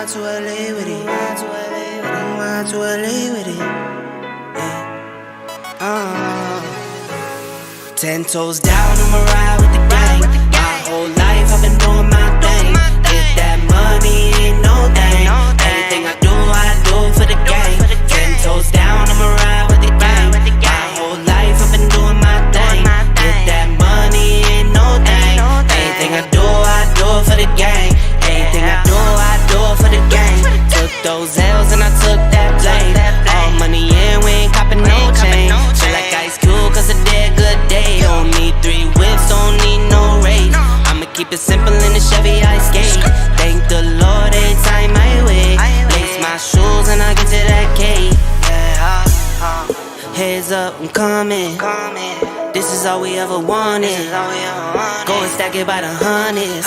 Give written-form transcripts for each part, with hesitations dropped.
ride to LA with it. Ride to LA with it. Yeah. 10 toes down, I'ma ride with the gang. My whole life I've been doing my thing. Get that money, ain't no thing. Anything I do for the gang. 10 toes down, I'ma ride with the gang. My whole life I've been doing my thing. Get that money, ain't no thing. Anything I do for the gang. Anything I do for the gang. Took those L's and I took that blame. All money in, we ain't copping no chain. Feel like Ice Cube, cause I did good day. Don't need 3 whips, don't need no race. I'ma keep it simple in the Chevy I skate. Thank the Lord every time I wait. Lace my shoes and I get to that cake. Heads up, I'm coming. This is all we ever wanted. Go and stack it by the hundreds.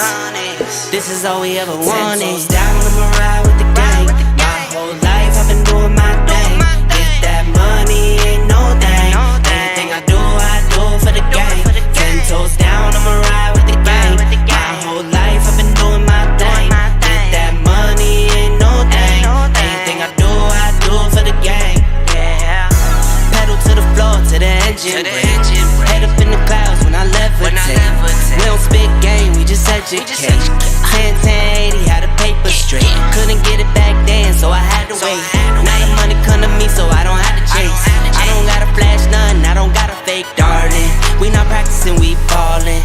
This is all we ever wanted. 10 toes down, I'ma ride with the gang. My whole life I've been doing my thing. Get that money, ain't no thing. Anything I do for the gang. 10 toes down, I'ma ride with the gang. My whole life I've been doing my thing. Get that money, ain't no thing. Anything I do for the gang. Pedal to the floor, to the engine. Head up in the clouds when I levitate. We don't spit game, we just educate. 10-10-80, had a paper straight. Couldn't get it back then, so I had to wait. Now the money come to me, so I don't have to chase. I don't gotta flash nothing, I don't gotta fake, darling. We not practicing, we ballin'.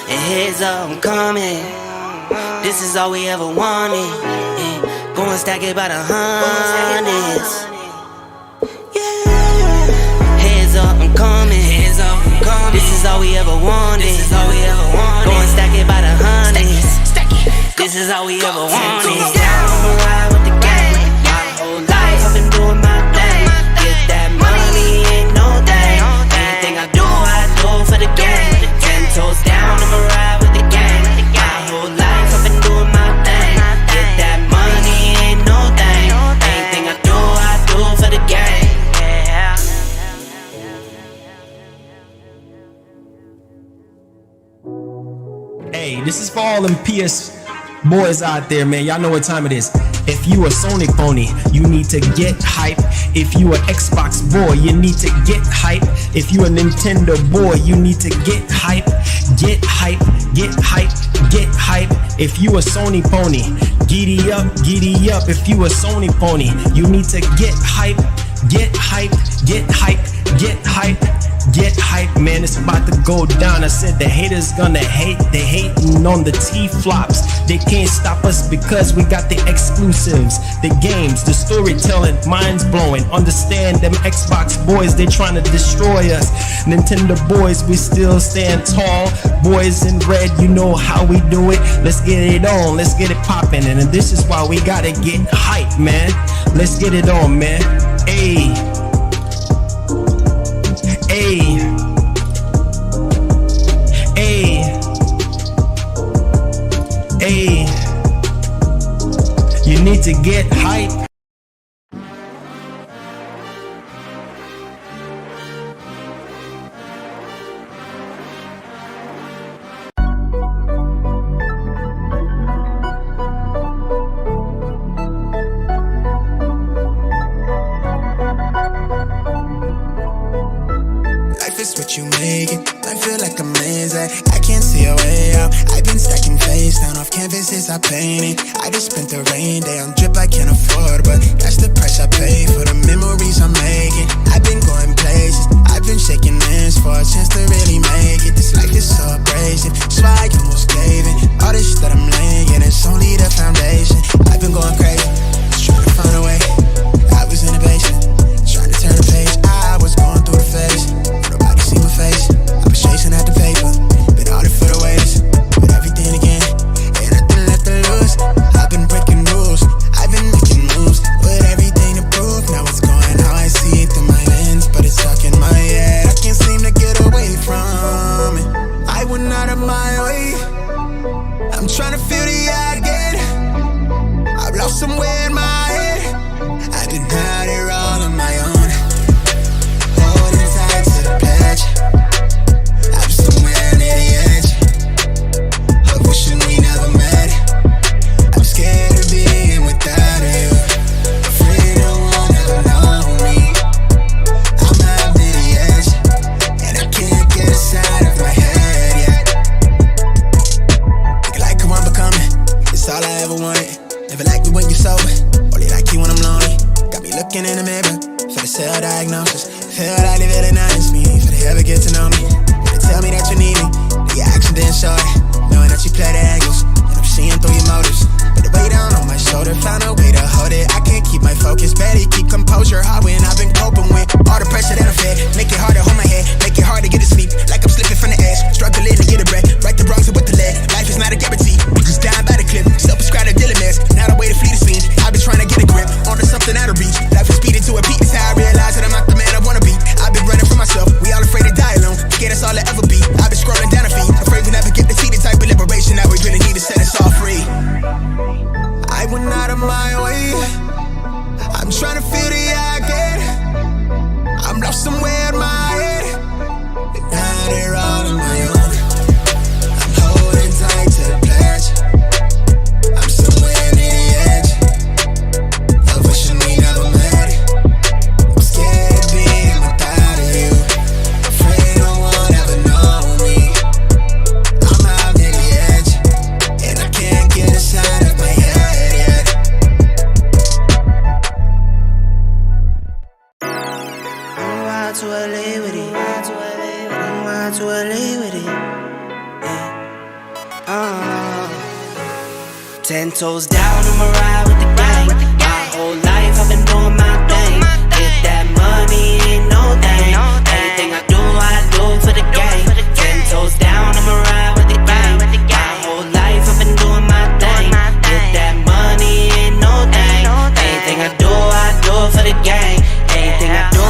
And heads up, I'm coming. This is all we ever wanted. Go and stack it by the hundreds. I'm coming. This is all we ever wanted. Go and stack it by the hundreds. This is all we ever wanted. 10 toes down, I'ma ride with the gang. My whole life I've been doing my thing. Get that money, ain't no thing. Anything I do for the gang. 10 toes down, I'ma ride with the gang. My whole life I've been doing my thing. Get that money, ain't no thing. Anything I do for the gang. Hey, this is for all them PS boys out there, man. Y'all know what time it is. If you a Sony pony, you need to get hype. If you a Xbox boy, you need to get hype. If you a Nintendo boy, you need to get hype. Get hype, get hype, get hype. If you a Sony pony, giddy up, giddy up. If you a Sony pony, you need to get hype, get hype, get hype, get hype. Get hype, man, it's about to go down. I said the haters gonna hate. They hating on the T-flops. They can't stop us because we got the exclusives, the games, the storytelling, minds blowing. Understand them Xbox boys, they trying to destroy us. Nintendo boys, we still stand tall. Boys in red, you know how we do it. Let's get it on, let's get it popping. And this is why we gotta get hype, man. Let's get it on, man. Ayy. Ayy, ayy, ayy, you need to get hype. What you make it, I feel like I'm amazing. I can't see a way out. I've been stacking face down off canvases I painted. I just spent the rain day on drip I can't afford, but that's the price I pay for the memories I'm making. I've been going places, I've been shaking hands for a chance to really make it. This life is so abrasive, so I almost gave it. All this shit that I'm laying, and it's only the foundation. I've been going crazy, just trying to find a way. I was in the basement, trying to turn the page. I was going through the phase. See my face, I was chasing at the paper. Been all it for the waiters, but everything again, ain't nothing left to lose. I've been breaking rules, I've been making moves, with everything to looking in the mirror for the self-diagnosis. Feel like they villainize me for they ever get to know me. They tell me that you need me, your action didn't show it. Knowing that you play the angles, and I'm seeing through your motives. But the weight down on my shoulder, found a way to hold it. I can't keep my focus, barely keep composure. Hard when I've been coping with all the pressure that I fed. Make it hard to hold my head, make it hard to get to sleep. Like I'm slipping from the edge, struggling to get a breath. Right the wrongs with the leg, life is not a guarantee. Just dying by the clip, self-prescribed a dealing mess. Now the way to flee the scene, I've been trying to get a grip onto something out of reach. Life is speeding to a peak, it's how I realize that I'm not the man I wanna be. I've been running from myself, we all afraid to die alone. Scared that's all I ever be. I've been scrolling down a feed, afraid we never get to see the type of liberation that we really need to set us all free. I went out of my way, I'm trying to feel the eye again. I'm lost somewhere in my head, and now they're all on my own. I'm holding tight to the pledge, I'm somewhere near the edge of wishing we never met. I'm scared of being without you, afraid no one ever know me. I'm out near the edge, and I can't get inside of my head yet. I'm out to LA with it. I'm out to LA with it. Yeah. 10 toes down, I'ma ride with the gang. My whole life I've been doing my thing. Get that money, ain't no thing. Anything I do for the gang. 10 toes down, I'ma ride with the gang. My whole life I've been doing my thing. Get that money, ain't no thing. Anything I do for the gang. Anything I do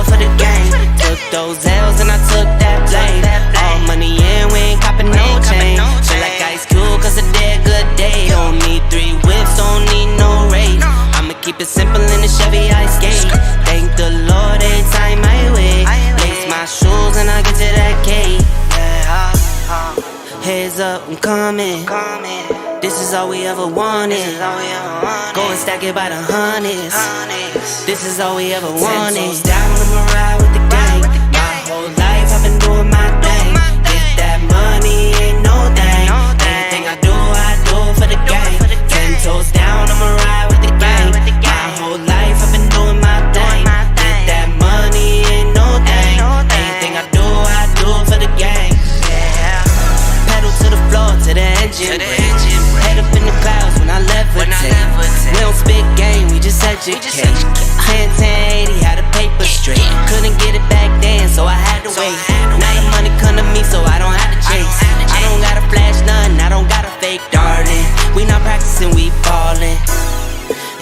for the gang. Took those L's and I took that blame. All money in, we ain't copping no chain. Feel like Ice Cube, cause a dead good day. Don't need 3 whips, don't need no race. I'ma keep it simple in the Chevy I skate. Thank the Lord every time I wait. Lace my shoes and I get to that cake. Heads up, I'm coming. This is all we ever wanted. Go and stack it by the hundreds. This is all we ever wanted. 10 toes down, I'ma ride with the gang. My whole life I've been doing my thing. Get that money, ain't no thing. Anything I do for the gang. 10 toes down, I'ma ride with the gang. My whole life I've been doing my thing. Get that money, ain't no thing. Anything I do for the gang. Pedal to the floor, to the engine. Head up in the clouds when I levitate. We don't spit game, we just educate. 10, 10, 80, had a paper straight. Couldn't get it back then, so I had to wait. Now the money come to me, so I don't have to chase. I don't gotta flash nothing, I don't gotta fake, darling. We not practicing, we falling.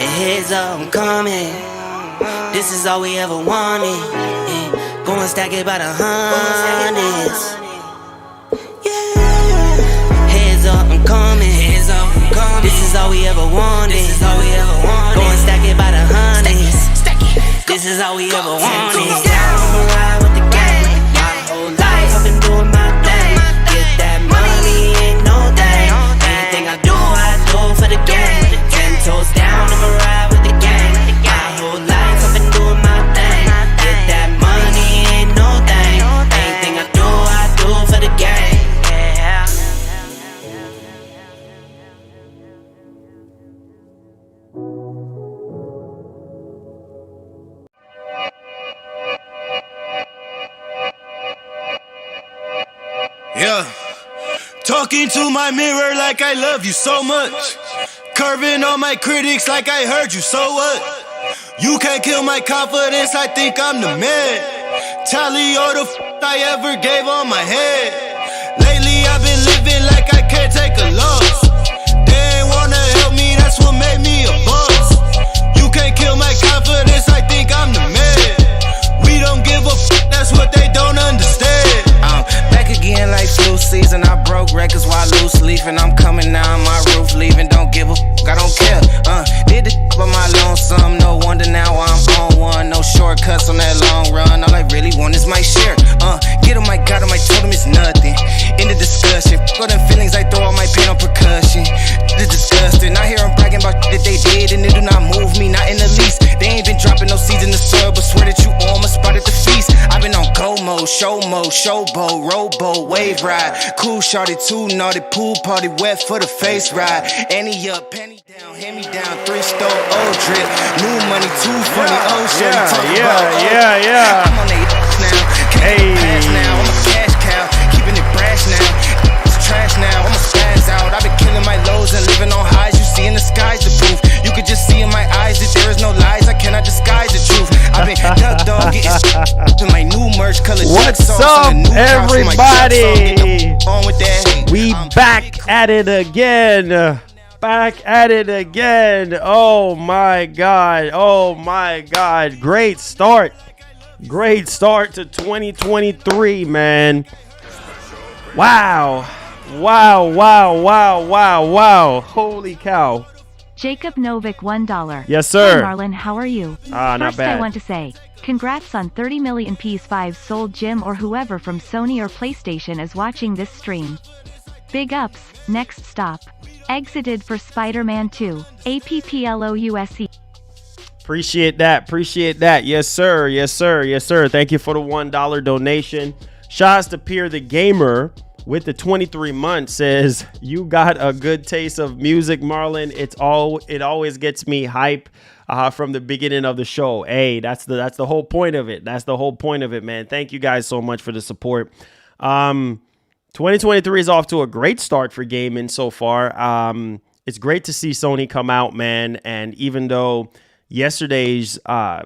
And heads up, I'm coming. This is all we ever wanted. Go and stack it by the hundreds. Heads up, I'm coming. This is all we ever wanted. Go and stack it by the hundreds. This is all we ever wanted. I'ma ride with the gang. My whole life I've been doing my thing. Get that money, ain't no thing. Anything I do for the gang. 10 toes down, I'ma ride with the gang. My whole life I've been doing my thing. Get that money, ain't no thing. Anything I do for the gang. Yeah, talking to my mirror like I love you so much. Curving on my critics like I heard you, so what? You can't kill my confidence, I think I'm the man. Tally all the I ever gave on my head. Lately I've been living like I can't take a loss. They ain't wanna help me, that's what made me a boss. You can't kill my confidence, I think I'm the man. We don't give a that's what they don't understand. Back again like flu season, I broke records while loose leafing. I'm coming down my roof, leaving, don't give a I don't care. Did the by my lonesome, no wonder now I'm on one. No shortcuts on that long run, all I really want is my share. Get on my God, I told him it's nothing. In the discussion, all them feelings, I throw all my pain on percussion. It's disgusting, I hear them bragging about that they did, and it do not move me, not in the least. They ain't been dropping no seeds in the soil, but swear that you on my spot at the feast. I've been on go mode, showboat, rowboat, wave ride. Cool shorty, too naughty, pool party, wet for the face ride. Annie up, penny down, hand me down, 3-store old drip. New money, too funny, Yeah. I'm on their ass now. Can't pass now. I'm a cash cow. Keeping it brash now. It's trash now. I'm a spaz out. I've been killing my lows and living on highs. You see in the skies the proof. You could just see in my eyes that there is no lies. I cannot disguise the truth. I've been duck dog getting to my new merch color. What's up, everybody? On with that. We back at it again. Oh my God. Great start to 2023, man. Wow. Holy cow. Jacob Novick, $1. Yes, sir. Hi, Marlon, how are you? Not First, bad. I want to say, congrats on 30 million PS5s sold. Jim or whoever from Sony or PlayStation is watching this stream. Big ups. Next stop. Exited for Spider-Man 2. APPLOUSE. Appreciate that. Yes, sir. Thank you for the $1 donation. Shouts to Pierre the Gamer with the 23 months says, you got a good taste of music, Marlon. It always gets me hype from the beginning of the show. Hey, that's the whole point of it. That's the whole point of it, man. Thank you guys so much for the support. 2023 is off to a great start for gaming so far. It's great to see Sony come out, man. And even though yesterday's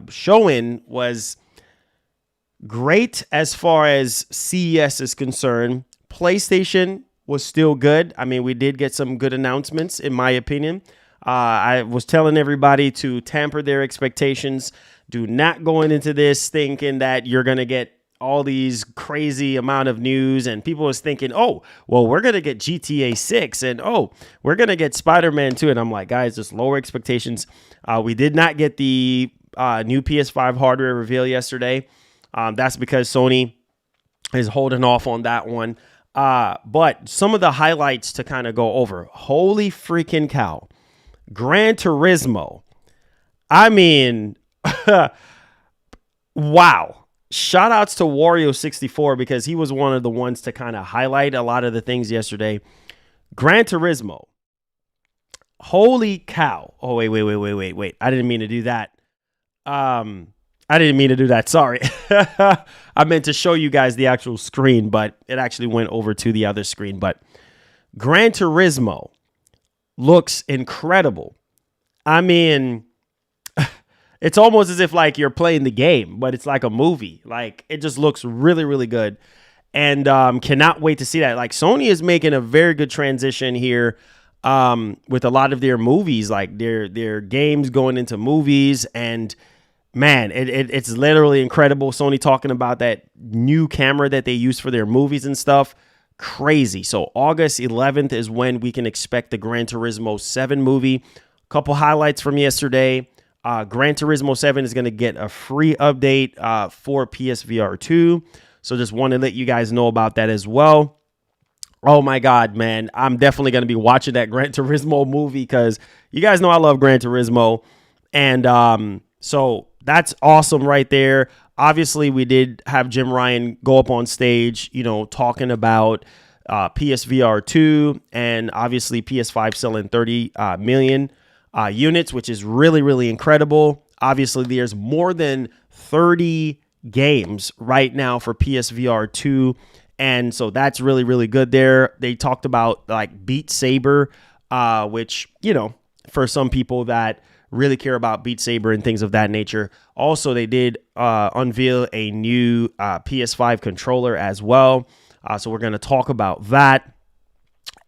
showing was great as far as CES is concerned, PlayStation was still good. I mean, we did get some good announcements, in my opinion. I was telling everybody to temper their expectations. Do not go into this thinking that you're going to get all these crazy amount of news, and people was thinking, oh, well, we're going to get GTA 6 and oh, we're going to get Spider-Man 2. And I'm like, guys, just lower expectations. We did not get the new PS5 hardware reveal yesterday. That's because Sony is holding off on that one. But some of the highlights to kind of go over. Holy freaking cow. Gran Turismo. I mean, wow. Shout outs to Wario64 because he was one of the ones to kind of highlight a lot of the things yesterday. Gran Turismo. Holy cow. Oh, wait. I didn't mean to do that. Sorry. I meant to show you guys the actual screen, but it actually went over to the other screen. But Gran Turismo looks incredible. I mean, it's almost as if like you're playing the game, but it's like a movie. Like it just looks really, really good. And cannot wait to see that. Like Sony is making a very good transition here with a lot of their movies, like their games going into movies. And man, it's literally incredible. Sony talking about that new camera that they use for their movies and stuff. Crazy. So August 11th is when we can expect the Gran Turismo 7 movie. Couple highlights from yesterday. Gran Turismo 7 is going to get a free update for PSVR 2. So just want to let you guys know about that as well. Oh my God, man. I'm definitely going to be watching that Gran Turismo movie because you guys know I love Gran Turismo. And so that's awesome right there. Obviously, we did have Jim Ryan go up on stage, talking about PSVR 2 and obviously PS5 selling 30 million units, which is really, really incredible. Obviously, there's more than 30 games right now for PSVR 2. And so that's really, really good there. They talked about like Beat Saber, which, for some people that really care about Beat Saber and things of that nature. Also, they did unveil a new PS5 controller as well. So we're going to talk about that.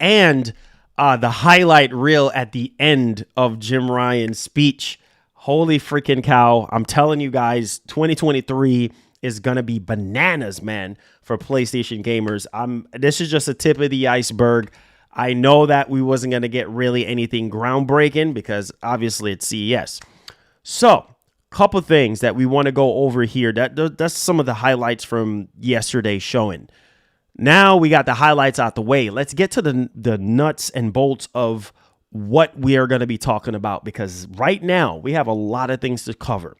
And the highlight reel at the end of Jim Ryan's speech. Holy freaking cow. I'm telling you guys, 2023 is going to be bananas, man, for PlayStation gamers. This is just a tip of the iceberg. I know that we wasn't going to get really anything groundbreaking because obviously it's CES. So, couple things that we want to go over here. That's some of the highlights from yesterday's showing. Now we got the highlights out the way. Let's get to the nuts and bolts of what we are going to be talking about because right now we have a lot of things to cover.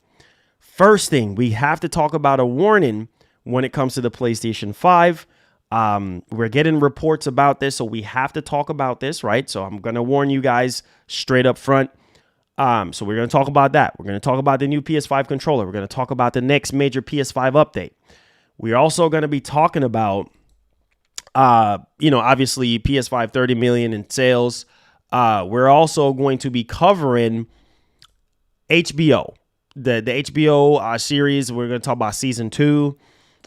First thing, we have to talk about a warning when it comes to the PlayStation 5. We're getting reports about this, so we have to talk about this, right? So I'm going to warn you guys straight up front. So we're going to talk about that. We're going to talk about the new PS5 controller. We're going to talk about the next major PS5 update. We're also going to be talking about, obviously PS5 30 million in sales. We're also going to be covering HBO, the HBO series. We're going to talk about season 2.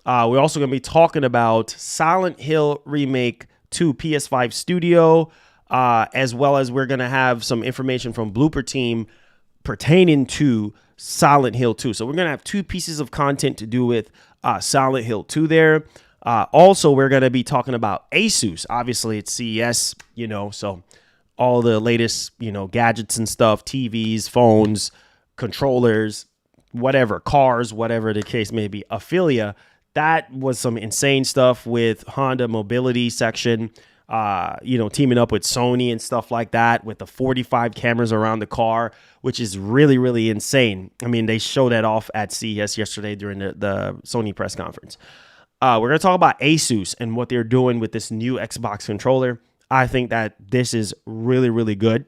We're also going to be talking about Silent Hill Remake 2 PS5 Studio, as well as we're going to have some information from Blooper Team pertaining to Silent Hill 2. So we're going to have 2 pieces of content to do with Silent Hill 2 there. Also, we're going to be talking about Asus. Obviously, it's CES, so all the latest, gadgets and stuff, TVs, phones, controllers, whatever, cars, whatever the case may be. Aphilia, that was some insane stuff with Honda Mobility section, teaming up with Sony and stuff like that with the 45 cameras around the car, which is really, really insane. I mean, they showed that off at CES yesterday during the Sony press conference. We're going to talk about Asus and what they're doing with this new Xbox controller. I think that this is really, really good.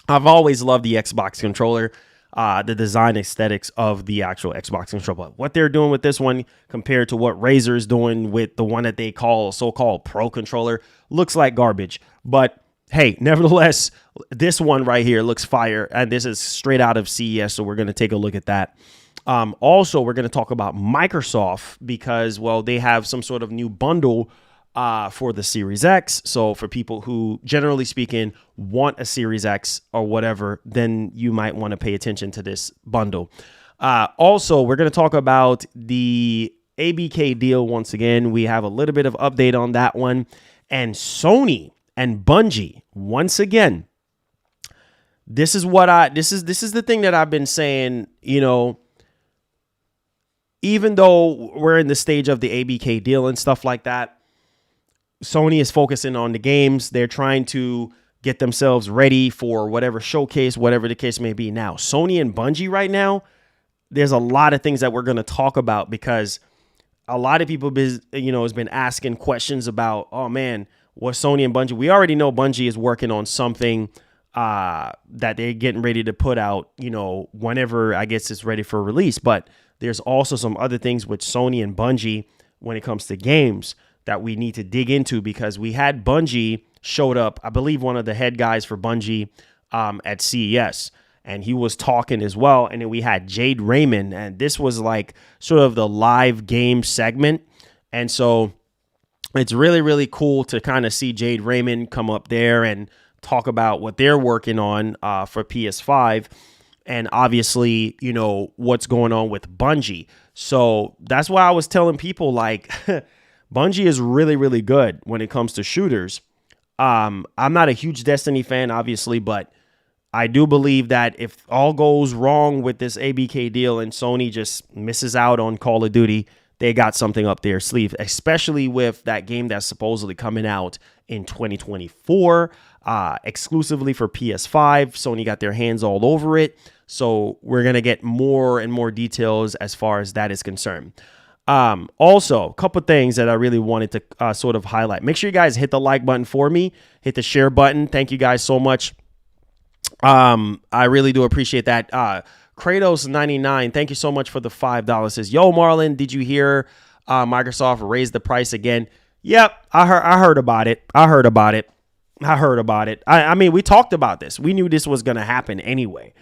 I've always loved the Xbox controller, the design aesthetics of the actual Xbox controller. What they're doing with this one compared to what Razer is doing with the one that they call so-called Pro controller looks like garbage. But hey, nevertheless, this one right here looks fire, and this is straight out of CES, so we're going to take a look at that. Also, we're going to talk about Microsoft because, well, they have some sort of new bundle for the Series X. So for people who, generally speaking, want a Series X or whatever, then you might want to pay attention to this bundle. Also, we're going to talk about the ABK deal once again. We have a little bit of update on that one. And Sony and Bungie, once again, this is the thing that I've been saying, even though we're in the stage of the ABK deal and stuff like that, Sony is focusing on the games. They're trying to get themselves ready for whatever showcase, whatever the case may be. Now, Sony and Bungie right now, there's a lot of things that we're going to talk about because a lot of people, has been asking questions about, oh man, what Sony and Bungie? We already know Bungie is working on something that they're getting ready to put out, whenever I guess it's ready for release. But there's also some other things with Sony and Bungie when it comes to games that we need to dig into because we had Bungie showed up, I believe one of the head guys for Bungie at CES, and he was talking as well. And then we had Jade Raymond, and this was like sort of the live game segment. And so it's really, really cool to kind of see Jade Raymond come up there and talk about what they're working on for PS5. And obviously, what's going on with Bungie. So that's why I was telling people like, Bungie is really, really good when it comes to shooters. I'm not a huge Destiny fan, obviously, but I do believe that if all goes wrong with this ABK deal and Sony just misses out on Call of Duty, they got something up their sleeve, especially with that game that's supposedly coming out in 2024, exclusively for PS5. Sony got their hands all over it. So we're going to get more and more details as far as that is concerned. Also, a couple things that I really wanted to sort of highlight. Make sure you guys hit the like button for me. Hit the share button. Thank you guys so much. I really do appreciate that. Kratos99, thank you so much for the $5. Says, yo, Marlon, did you hear Microsoft raise the price again? Yep, I heard about it. I mean, we talked about this. We knew this was going to happen anyway.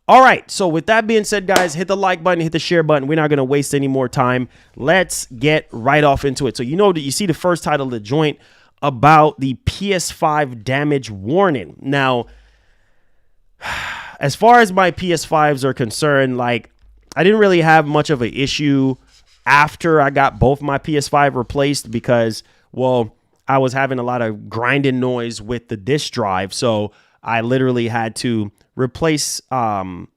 All right, so with that being said, guys, hit the like button, hit the share button. We're not going to waste any more time. Let's get right off into it. So you see the first title of the joint about the PS5 damage warning. Now, as far as my PS5s are concerned, like I didn't really have much of an issue after I got both my PS5 replaced because, well, I was having a lot of grinding noise with the disk drive. So I literally had to replace the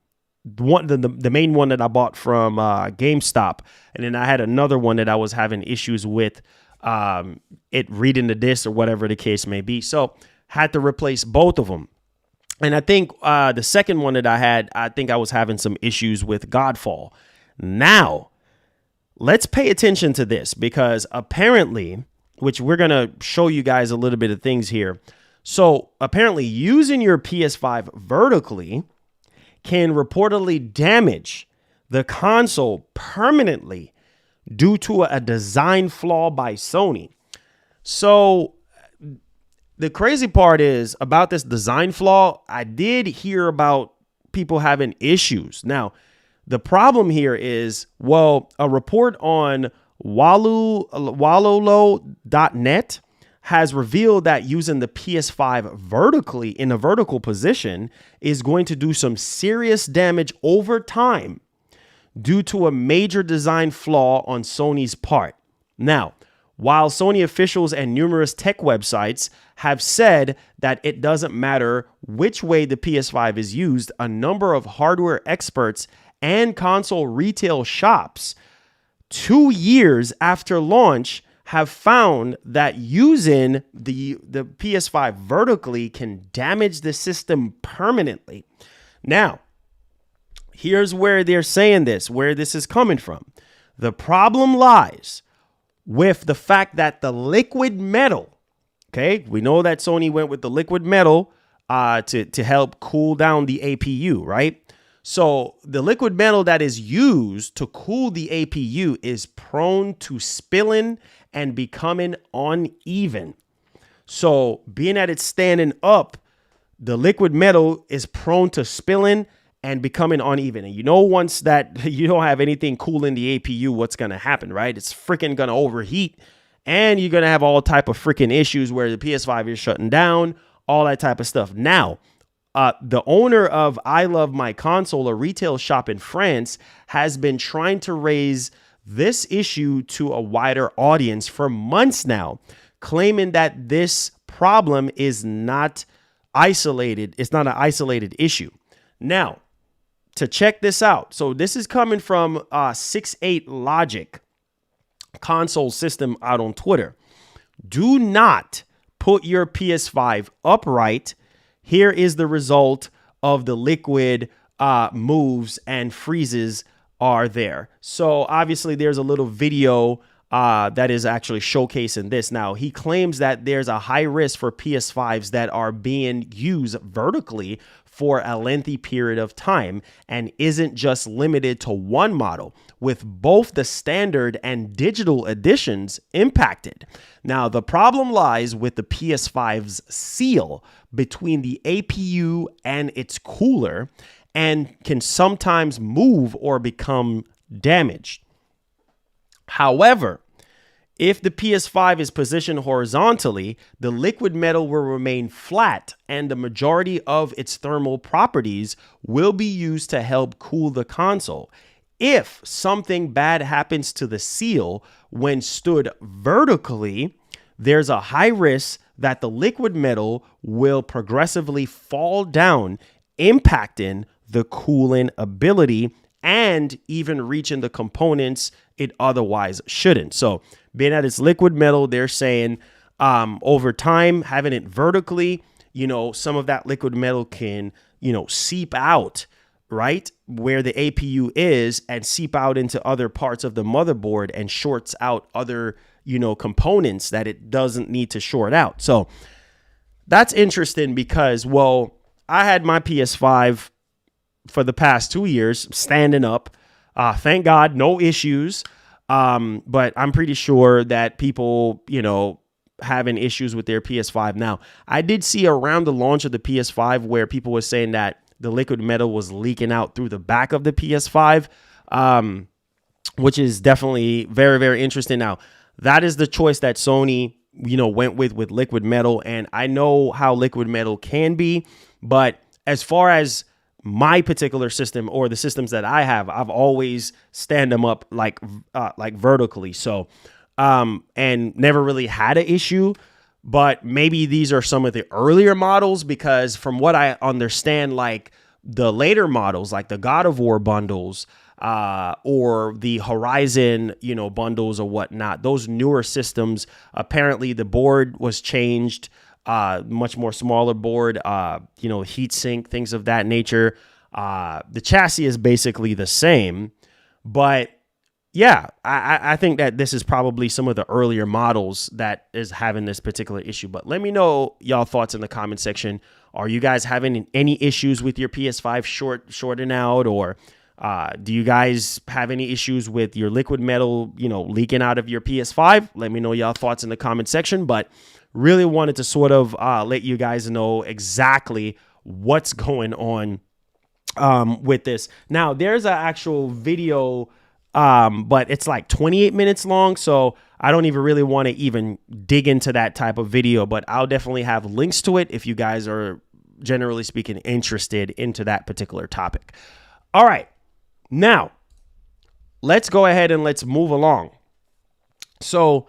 main one that I bought from GameStop. And then I had another one that I was having issues with it reading the disc or whatever the case may be. So had to replace both of them. And I think the second one that I had, I think I was having some issues with Godfall. Now, let's pay attention to this because apparently, which we're going to show you guys a little bit of things here. So apparently using your PS5 vertically can reportedly damage the console permanently due to a design flaw by Sony. So the crazy part is about this design flaw, I did hear about people having issues. Now, the problem here is, well, a report on Walolo.net has revealed that using the PS5 vertically in a vertical position is going to do some serious damage over time due to a major design flaw on Sony's part. Now, while Sony officials and numerous tech websites have said that it doesn't matter which way the PS5 is used, a number of hardware experts and console retail shops 2 years after launch have found that using the PS5 vertically can damage the system permanently. Now, here's where they're saying this, where this is coming from. The problem lies with the fact that the liquid metal, okay, we know that Sony went with the liquid metal to help cool down the APU, right? So the liquid metal that is used to cool the APU is prone to spilling and becoming uneven. So being that it's standing up, the liquid metal is prone to spilling and becoming uneven. And you know, once that you don't have anything cooling the APU, what's going to happen, right? It's freaking going to overheat, and you're going to have all type of freaking issues where the PS5 is shutting down, all that type of stuff. Now, the owner of I Love My Console, a retail shop in France, has been trying to raise this issue to a wider audience for months now, claiming that this problem is not isolated. It's not an isolated issue. Now, to check this out. So this is coming from 68 Logic console system out on Twitter. Do not put your PS5 upright. Here is the result of the liquid moves and freezes are there. So obviously there's a little video that is actually showcasing this. Now, he claims that there's a high risk for PS5s that are being used vertically for a lengthy period of time and isn't just limited to one model, with both the standard and digital editions impacted. Now, the problem lies with the PS5's seal between the APU and its cooler and can sometimes move or become damaged. However, if the PS5 is positioned horizontally, the liquid metal will remain flat and the majority of its thermal properties will be used to help cool the console. If something bad happens to the seal when stood vertically, there's a high risk that the liquid metal will progressively fall down, impacting the cooling ability and even reaching the components it otherwise shouldn't. So being that it's liquid metal, they're saying over time, having it vertically, some of that liquid metal can, seep out, right, where the APU is and seep out into other parts of the motherboard and shorts out other, components that it doesn't need to short out. So that's interesting because, well, I had my PS5 for the past 2 years standing up. Thank God, no issues. But I'm pretty sure that people, having issues with their PS5. Now, I did see around the launch of the PS5 where people were saying that the liquid metal was leaking out through the back of the PS5, which is definitely very, very interesting. Now, that is the choice that Sony, went with liquid metal. And I know how liquid metal can be, but as far as my particular system or the systems that I have, I've always stand them up like vertically. So, and never really had an issue, but maybe these are some of the earlier models, because from what I understand, like the later models, like the God of War bundles, or the Horizon, bundles or whatnot, those newer systems, apparently the board was changed, much more smaller board, heat sink, things of that nature. The chassis is basically the same, but yeah, I think that this is probably some of the earlier models that is having this particular issue. But let me know y'all thoughts in the comment section. Are you guys having any issues with your PS5 shorting out, or do you guys have any issues with your liquid metal, leaking out of your PS5? Let me know y'all thoughts in the comment section, but really wanted to sort of let you guys know exactly what's going on with this. Now, there's an actual video, but it's like 28 minutes long, so I don't even really want to even dig into that type of video, but I'll definitely have links to it if you guys are, generally speaking, interested into that particular topic. All right, now let's go ahead and let's move along. So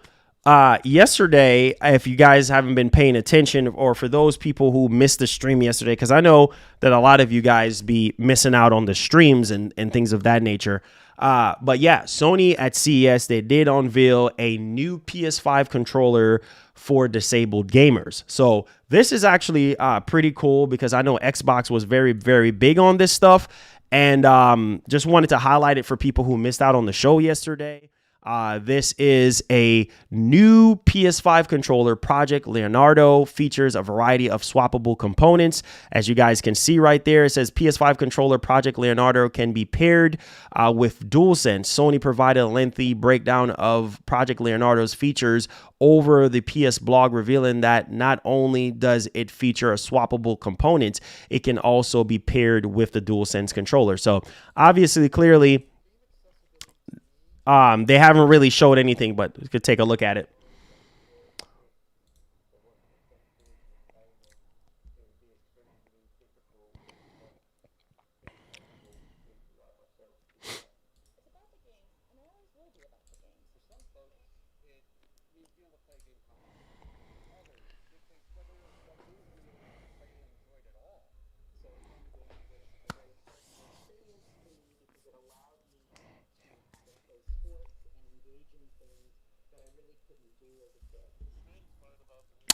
yesterday, if you guys haven't been paying attention, or for those people who missed the stream yesterday, because I know that a lot of you guys be missing out on the streams and things of that nature. But yeah, Sony at CES, they did unveil a new PS5 controller for disabled gamers. So this is actually pretty cool, because I know Xbox was very, very big on this stuff, and just wanted to highlight it for people who missed out on the show yesterday. This is a new PS5 controller. Project Leonardo features a variety of swappable components. As you guys can see right there, it says PS5 controller Project Leonardo can be paired with DualSense. Sony provided a lengthy breakdown of Project Leonardo's features over the PS blog, revealing that not only does it feature a swappable component, it can also be paired with the DualSense controller. So obviously, clearly, they haven't really showed anything, but you could take a look at it.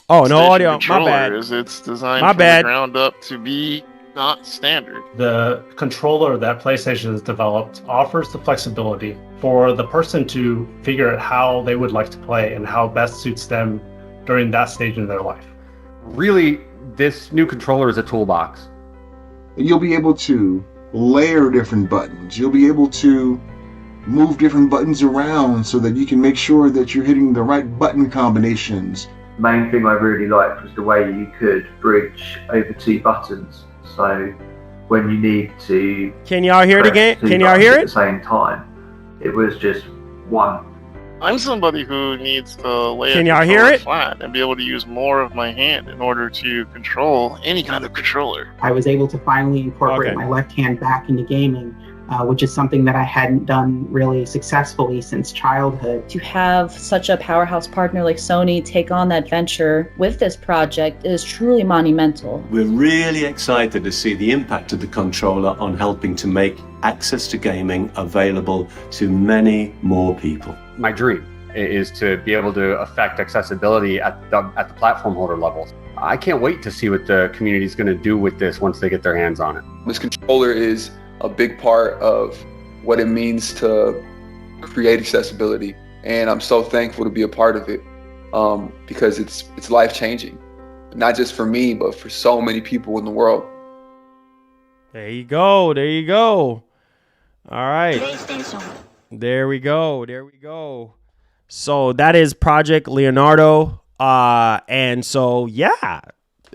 Oh, no audio. My bad. It's designed My from bad. the ground up to be not standard. The controller that PlayStation has developed offers the flexibility for the person to figure out how they would like to play and how best suits them during that stage in their life. Really, this new controller is a toolbox. You'll be able to layer different buttons. You'll be able to move different buttons around so that you can make sure that you're hitting the right button combinations. Main thing I really liked was the way you could bridge over two buttons. So when you need to, can y'all hear it again? Can y'all hear it? At the same time, it was just one. I'm somebody who needs to lay Can a y'all hear controller it? flat and be able to use more of my hand in order to control any kind of controller. I was able to finally incorporate my left hand back into gaming, which is something that I hadn't done really successfully since childhood. To have such a powerhouse partner like Sony take on that venture with this project is truly monumental. We're really excited to see the impact of the controller on helping to make access to gaming available to many more people. My dream is to be able to affect accessibility at the platform holder level. I can't wait to see what the community is going to do with this once they get their hands on it. This controller is a big part of what it means to create accessibility, and I'm so thankful to be a part of it, because it's life-changing, not just for me, but for so many people in the world. There you go. There you go. All right. There we go. There we go. So that is Project Leonardo. And so, yeah,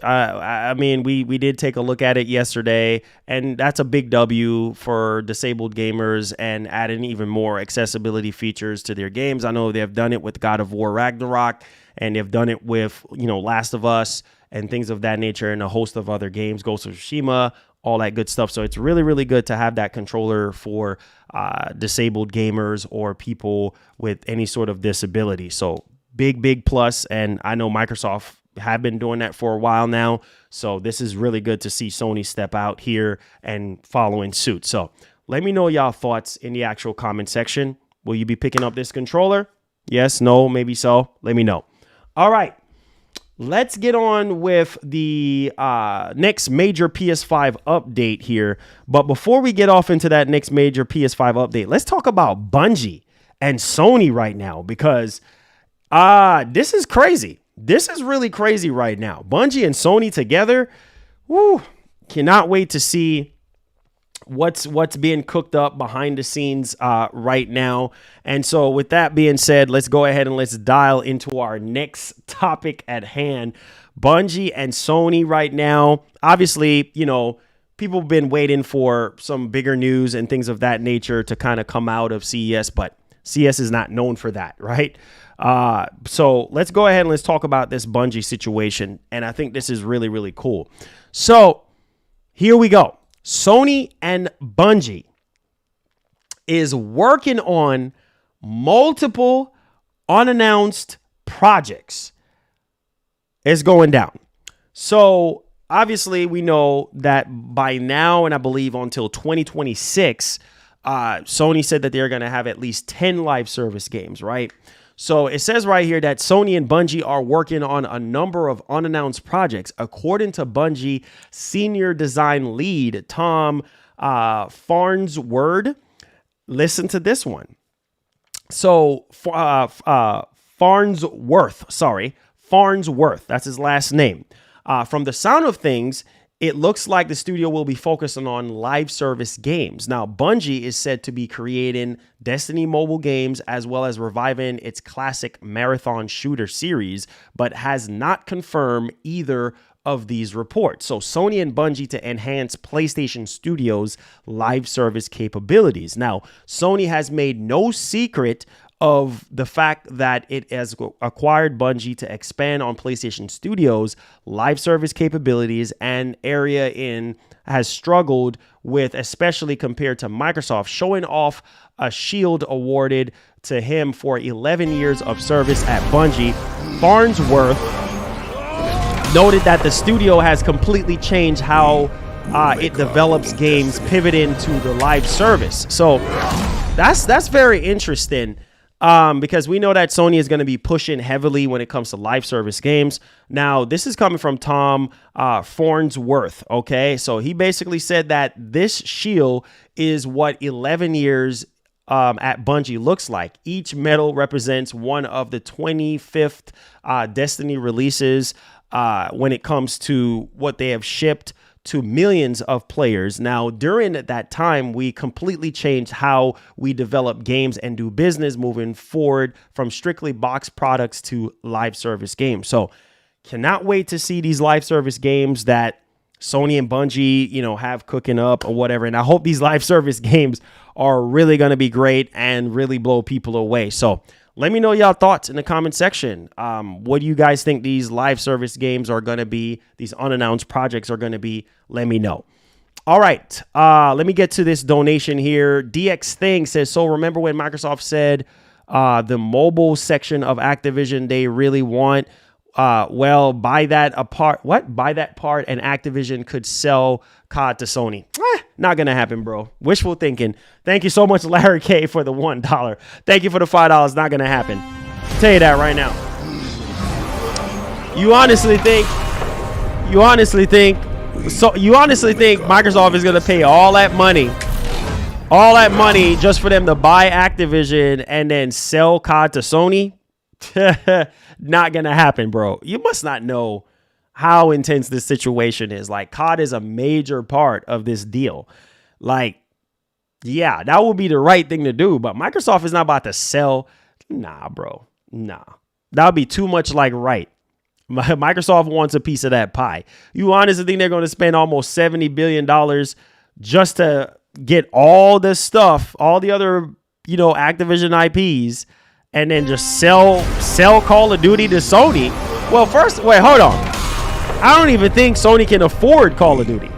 I mean, we did take a look at it yesterday, and that's a big W for disabled gamers and adding even more accessibility features to their games. I know they've done it with God of War Ragnarok, and they've done it with, Last of Us and things of that nature, and a host of other games, Ghost of Tsushima, all that good stuff. So it's really, really good to have that controller for disabled gamers or people with any sort of disability. So big plus. And I know Microsoft have been doing that for a while now. So this is really good to see Sony step out here and following suit. So let me know y'all thoughts in the actual comment section. Will you be picking up this controller? Yes, no, maybe so. Let me know. All right. Let's get on with the next major PS5 update here. But before we get off into that next major PS5 update, let's talk about Bungie and Sony right now, because this is crazy. This is really crazy right now. Bungie and Sony together. Woo! Cannot wait to see what's being cooked up behind the scenes right now. And so with that being said, let's go ahead and let's dial into our next topic at hand. Bungie and Sony right now. Obviously, you know, people have been waiting for some bigger news and things of that nature to kind of come out of CES, but CES is not known for that, right? So let's go ahead and let's talk about this Bungie situation. And I think this is really, really cool. So here we go. Sony and Bungie is working on multiple unannounced projects. It's going down. So obviously we know that by now, and I believe until 2026, Sony said that they're going to have at least 10 live service games, right? So it says right here that Sony and Bungie are working on a number of unannounced projects. According to Bungie senior design lead Tom Farnsworth, listen to this one. So Farnsworth, that's his last name. From the sound of things, it looks like the studio will be focusing on live service games. Now, Bungie is said to be creating Destiny mobile games as well as reviving its classic marathon shooter series, but has not confirmed either of these reports. So Sony and Bungie to enhance PlayStation Studios' live service capabilities. Now, Sony has made no secret of the fact that it has acquired Bungie to expand on PlayStation Studios' live service capabilities, and area has struggled with, especially compared to Microsoft, showing off a shield awarded to him for 11 years of service at Bungie. Farnsworth noted that the studio has completely changed how it develops games, pivoting to the live service. So that's very interesting. Because we know that Sony is going to be pushing heavily when it comes to live service games. Now, this is coming from Tom Farnsworth, okay? So he basically said that this shield is what 11 years at Bungie looks like. Each medal represents one of the 25th Destiny releases when it comes to what they have shipped to millions of players. Now, during that time, we completely changed how we develop games and do business, moving forward from strictly box products to live service games. So cannot wait to see these live service games that Sony and Bungie, you know, have cooking up or whatever. And I hope these live service games are really going to be great and really blow people away. So let me know y'all thoughts in the comment section. What do you guys think these live service games are going to be? These unannounced projects are going to be? Let me know. All right. Let me get to this donation here. DX Thing says, so remember when Microsoft said the mobile section of Activision they really want? Well, buy that apart. What? Buy that part and Activision could sell COD to Sony. Not going to happen, bro. Wishful thinking. Thank you so much, Larry K, for the $1. Thank you for the $5. Not going to happen. I'll tell you that right now. You honestly think Microsoft is going to pay all that money just for them to buy Activision and then sell COD to Sony? Not going to happen, bro. You must not know how intense this situation is. Like, COD is a major part of this deal. Like, yeah, that would be the right thing to do, but Microsoft is not about to sell. Nah, bro. Nah. That would be too much like right. Microsoft wants a piece of that pie. You honestly think they're going to spend almost $70 billion just to get all this stuff, all the other, you know, Activision IPs, and then just sell Call of Duty to Sony? Well, first, wait, hold on. I don't even think Sony can afford Call of Duty.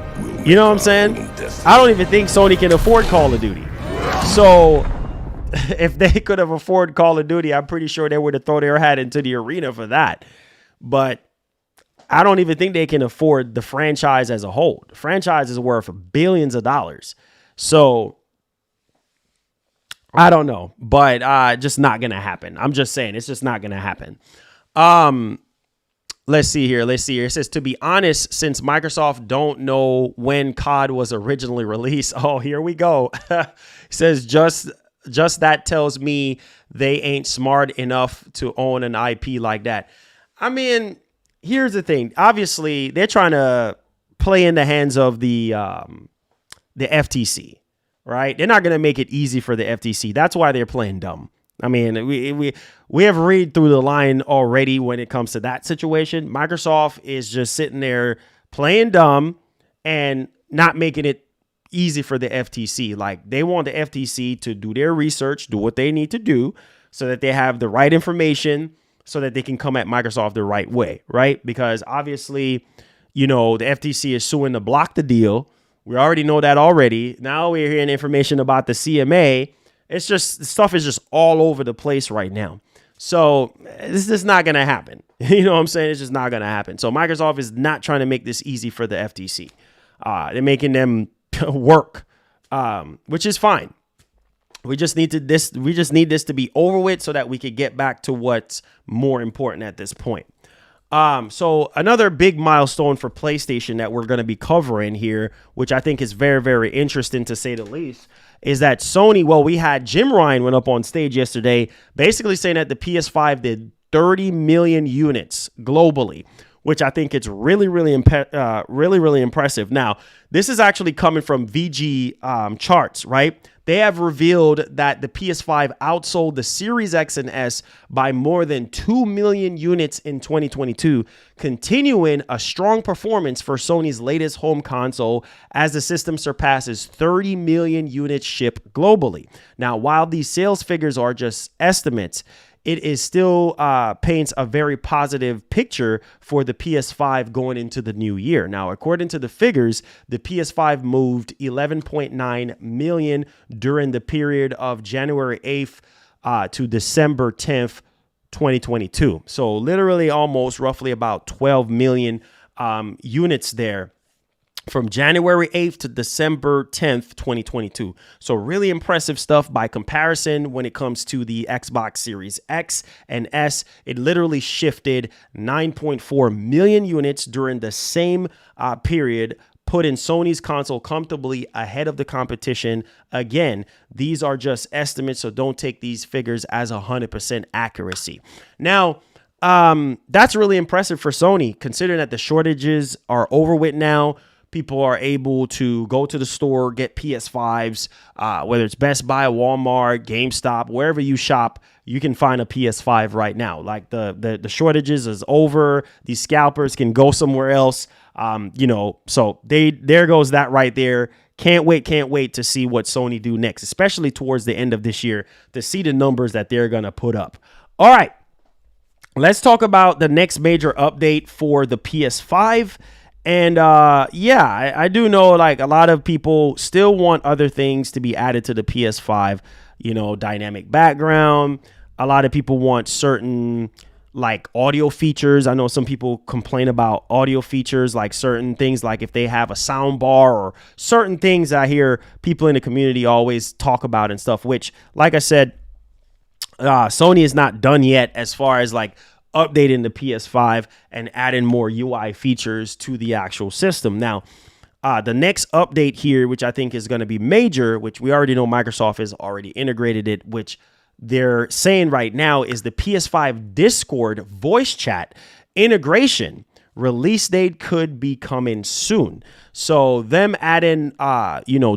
You know what I'm saying? I don't even think Sony can afford Call of Duty. So if they could have afforded Call of Duty, I'm pretty sure they would have thrown their hat into the arena for that. But I don't even think they can afford the franchise as a whole. The franchise is worth billions of dollars. So I don't know, but just not going to happen. I'm just saying, it's just not going to happen. Let's see here. It says, to be honest, since Microsoft don't know when COD was originally released. Oh, here we go. It says, just that tells me they ain't smart enough to own an IP like that. I mean, here's the thing. Obviously, they're trying to play in the hands of the FTC, right? They're not going to make it easy for the FTC. That's why they're playing dumb. I mean, we have read through the line already when it comes to that situation. Microsoft is just sitting there playing dumb and not making it easy for the FTC. Like, they want the FTC to do their research, do what they need to do so that they have the right information so that they can come at Microsoft the right way, right? Because obviously, you know, the FTC is suing to block the deal. We already know that already. Now we're hearing information about the CMA. It's just, stuff is just all over the place right now. So this is not going to happen. You know what I'm saying? It's just not going to happen. So Microsoft is not trying to make this easy for the FTC. They're making them work, which is fine. We just need this to be over with so that we could get back to what's more important at this point. So another big milestone for PlayStation that we're going to be covering here, which I think is very, very interesting to say the least, is that Sony, well, we had Jim Ryan went up on stage yesterday, basically saying that the PS5 did 30 million units globally, which I think it's really, really impressive. Now, this is actually coming from VG charts, right? They have revealed that the PS5 outsold the Series X and S by more than 2 million units in 2022, continuing a strong performance for Sony's latest home console as the system surpasses 30 million units shipped globally. Now, while these sales figures are just estimates, it is still paints a very positive picture for the PS5 going into the new year. Now, according to the figures, the PS5 moved 11.9 million during the period of January 8th to December 10th, 2022. So literally almost roughly about 12 million units there from January 8th to December 10th, 2022. So really impressive stuff by comparison when it comes to the Xbox Series X and S. It literally shifted 9.4 million units during the same period, putting Sony's console comfortably ahead of the competition. Again, these are just estimates, so don't take these figures as 100% accuracy. Now, that's really impressive for Sony, considering that the shortages are over with now. People are able to go to the store, get PS5s, whether it's Best Buy, Walmart, GameStop, wherever you shop, you can find a PS5 right now. Like the shortages is over. These scalpers can go somewhere else. So there goes that right there. Can't wait to see what Sony do next, especially towards the end of this year, to see the numbers that they're going to put up. All right, let's talk about the next major update for the PS5. And I do know, like, a lot of people still want other things to be added to the PS5, dynamic background. A lot of people want certain, like, audio features. I know some people complain about audio features, like certain things, like if they have a sound bar or certain things I hear people in the community always talk about and stuff, which, like I said, Sony is not done yet as far as, like, updating the PS5 and adding more UI features to the actual system. Now, the next update here, which I think is going to be major, which we already know Microsoft has already integrated it, which they're saying right now is the PS5 Discord voice chat integration. Release date could be coming soon. So them adding,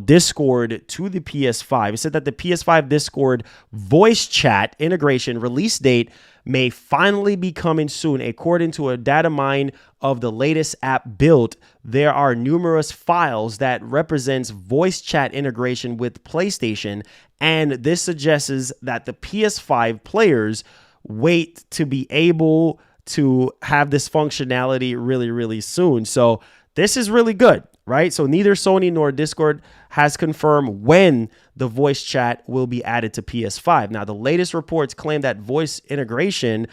Discord to the PS5. It said that the PS5 Discord voice chat integration release date may finally be coming soon. According to a data mine of the latest app built, there are numerous files that represents voice chat integration with PlayStation, and this suggests that the PS5 players wait to be able to have this functionality really, really soon. So this is really good, right? So neither Sony nor Discord has confirmed when the voice chat will be added to PS5. Now, the latest reports claim that voice integration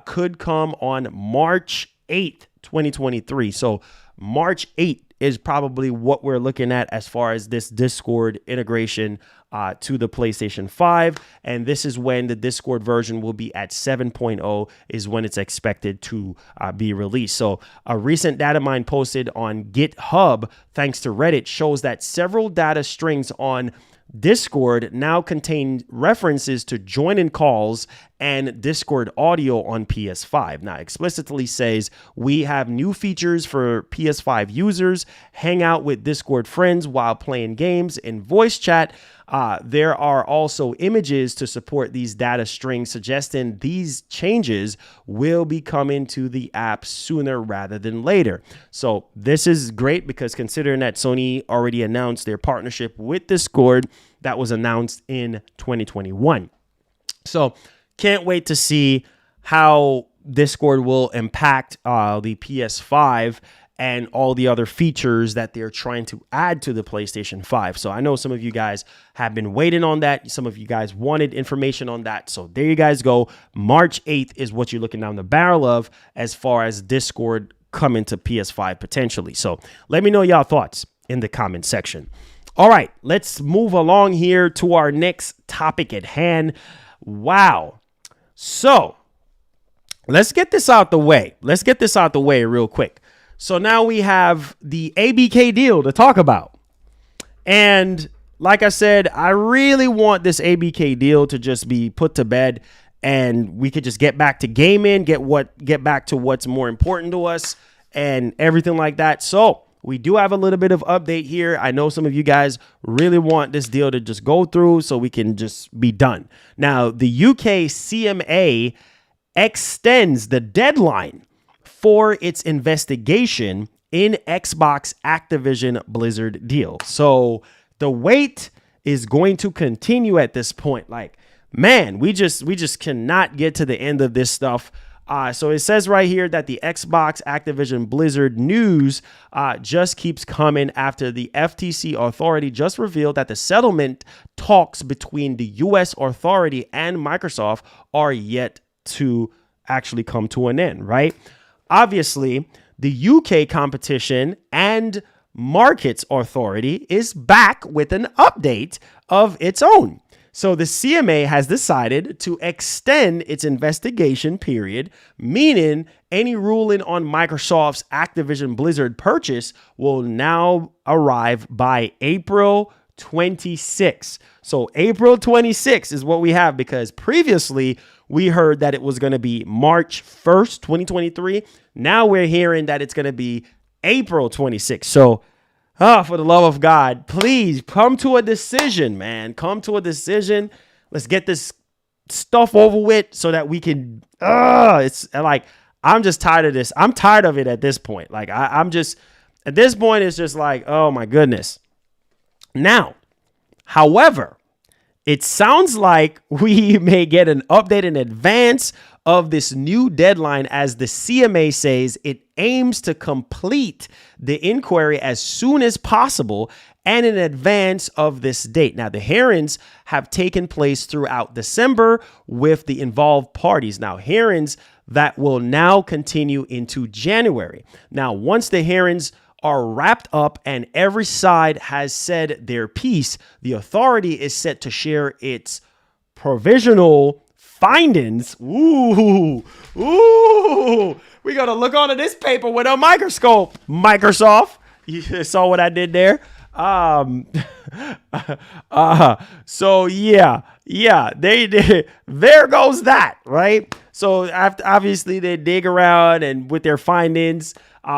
could come on March 8th, 2023. So March 8th is probably what we're looking at as far as this Discord integration to the PlayStation 5. And this is when the Discord version will be at 7.0 is when it's expected to be released. So a recent data mine posted on GitHub, thanks to Reddit, shows that several data strings on Discord now contain references to join-in calls and Discord audio on PS5. Now, explicitly says we have new features for PS5 users, hang out with Discord friends while playing games, and voice chat. There are also images to support these data strings, suggesting these changes will be coming to the app sooner rather than later. So this is great because considering that Sony already announced their partnership with Discord that was announced in 2021. So can't wait to see how Discord will impact the PS5 and all the other features that they're trying to add to the PlayStation 5. So I know some of you guys have been waiting on that. Some of you guys wanted information on that. So there you guys go. March 8th is what you're looking down the barrel of as far as Discord coming to PS5 potentially. So let me know y'all thoughts in the comment section. All right, let's move along here to our next topic at hand. Wow. So let's get this out the way. Let's get this out the way real quick. So now we have the ABK deal to talk about. And like I said, I really want this ABK deal to just be put to bed and we could just get back to gaming, get back to what's more important to us and everything like that. So we do have a little bit of update here. I know some of you guys really want this deal to just go through so we can just be done. Now, the UK CMA extends the deadline for its investigation in Xbox Activision Blizzard deal. So the wait is going to continue at this point. Like, man, we just cannot get to the end of this stuff. So it says right here that the Xbox Activision Blizzard news just keeps coming after the FTC authority just revealed that the settlement talks between the US authority and Microsoft are yet to actually come to an end, right? Obviously, the UK Competition and Markets Authority is back with an update of its own. So the CMA has decided to extend its investigation period, meaning any ruling on Microsoft's Activision Blizzard purchase will now arrive by April 26. So April 26 is what we have, because previously we heard that it was going to be March 1st, 2023. Now we're hearing that it's going to be April 26th. So, for the love of God, please come to a decision, man. Come to a decision. Let's get this stuff over with so that we can, it's like, I'm just tired of this. I'm tired of it at this point. Like, I'm just, at this point, it's just like, oh my goodness. Now, however, it sounds like we may get an update in advance of this new deadline, as the CMA says it aims to complete the inquiry as soon as possible and in advance of this date. Now, the hearings have taken place throughout December with the involved parties. Now, hearings that will now continue into January. Now, once the hearings are wrapped up and every side has said their piece, the authority is set to share its provisional findings. Ooh, we gotta look onto this paper with a microscope. Microsoft, you saw what I did there? So yeah, they did. There goes that, right? So after, obviously they dig around and with their findings,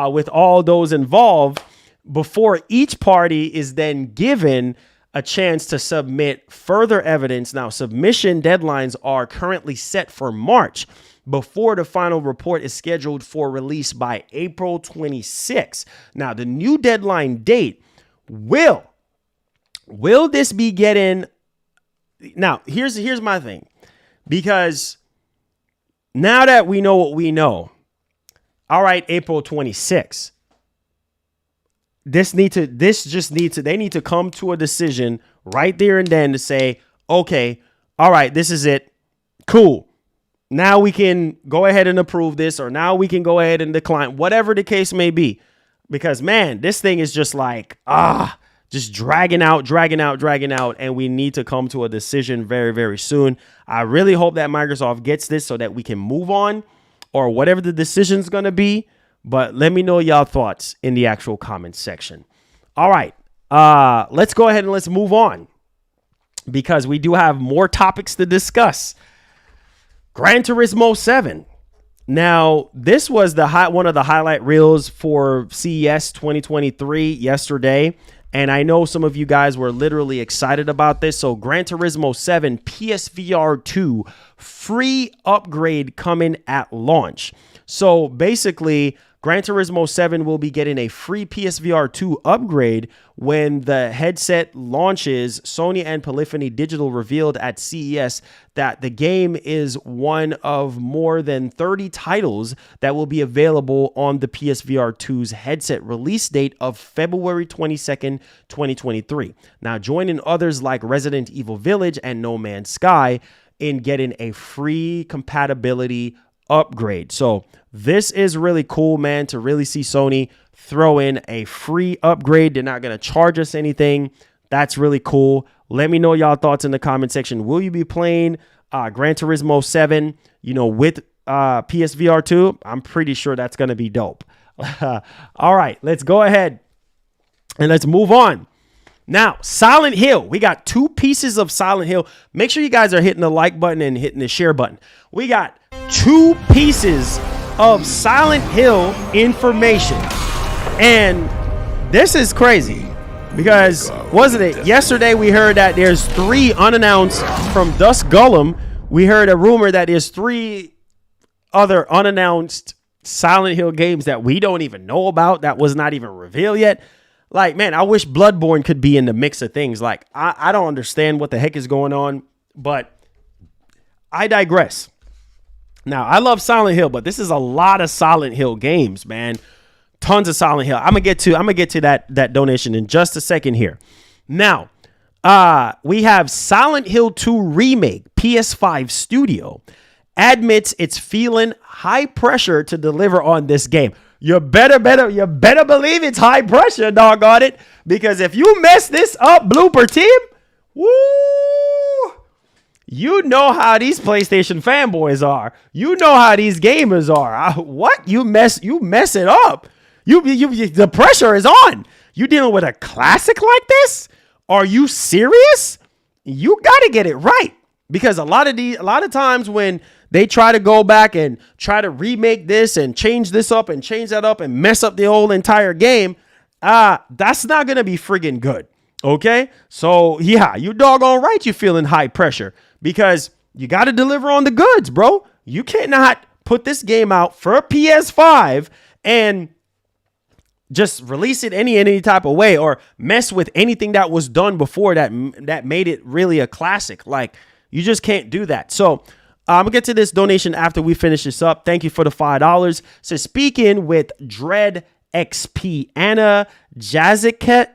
with all those involved, before each party is then given a chance to submit further evidence. Now, submission deadlines are currently set for March before the final report is scheduled for release by April 26. Now, the new deadline date will this be getting? Now, here's my thing, because now that we know what we know, all right, April 26. They need to come to a decision right there and then to say, okay, all right, this is it. Cool. Now we can go ahead and approve this, or now we can go ahead and decline, whatever the case may be. Because, man, this thing is just like, just dragging out. And we need to come to a decision very, very soon. I really hope that Microsoft gets this so that we can move on, or whatever the decision's going to be. But let me know y'all thoughts in the actual comments section. All right, let's go ahead and let's move on, because we do have more topics to discuss. Gran Turismo 7. Now, this was one of the highlight reels for CES 2023 yesterday. And I know some of you guys were literally excited about this. So Gran Turismo 7 PSVR 2 free upgrade coming at launch. So basically, Gran Turismo 7 will be getting a free PSVR 2 upgrade when the headset launches. Sony and Polyphony Digital revealed at CES that the game is one of more than 30 titles that will be available on the PSVR 2's headset release date of February 22nd, 2023. Now, joining others like Resident Evil Village and No Man's Sky in getting a free compatibility upgrade. So this is really cool, man, to really see Sony throw in a free upgrade. They're not going to charge us anything. That's really cool. Let me know y'all thoughts in the comment section. Will you be playing Gran Turismo 7, with PSVR 2? I'm pretty sure that's going to be dope. All right, let's go ahead and let's move on. Now, Silent Hill. We got 2 pieces of Silent Hill. Make sure you guys are hitting the like button and hitting the share button. We got 2 pieces of Silent Hill information. And this is crazy because, wasn't it? Yesterday we heard that there's 3 unannounced from Dusk Golem. We heard a rumor that there's 3 other unannounced Silent Hill games that we don't even know about, that was not even revealed yet. Like, man, I wish Bloodborne could be in the mix of things. Like, I don't understand what the heck is going on, but I digress. Now, I love Silent Hill, but this is a lot of Silent Hill games, man. Tons of Silent Hill. I'm gonna get to that donation in just a second here. Now, we have Silent Hill 2 Remake. PS5 Studio admits it's feeling high pressure to deliver on this game. You better believe it's high pressure, doggone it. Because if you mess this up, Blooper Team, woo, you know how these PlayStation fanboys are. You know how these gamers are. What? You mess it up. The pressure is on. You dealing with a classic like this? Are you serious? You got to get it right. Because a lot of times when they try to go back and try to remake this and change this up and change that up and mess up the whole entire game, that's not going to be friggin' good. Okay? So, yeah, you doggone right you're feeling high pressure because you got to deliver on the goods, bro. You cannot put this game out for a PS5 and just release it any type of way or mess with anything that was done before that made it really a classic. Like, you just can't do that. So, I'm going to get to this donation after we finish this up. Thank you for the $5. So speaking with Dread XP, Anna Jazica,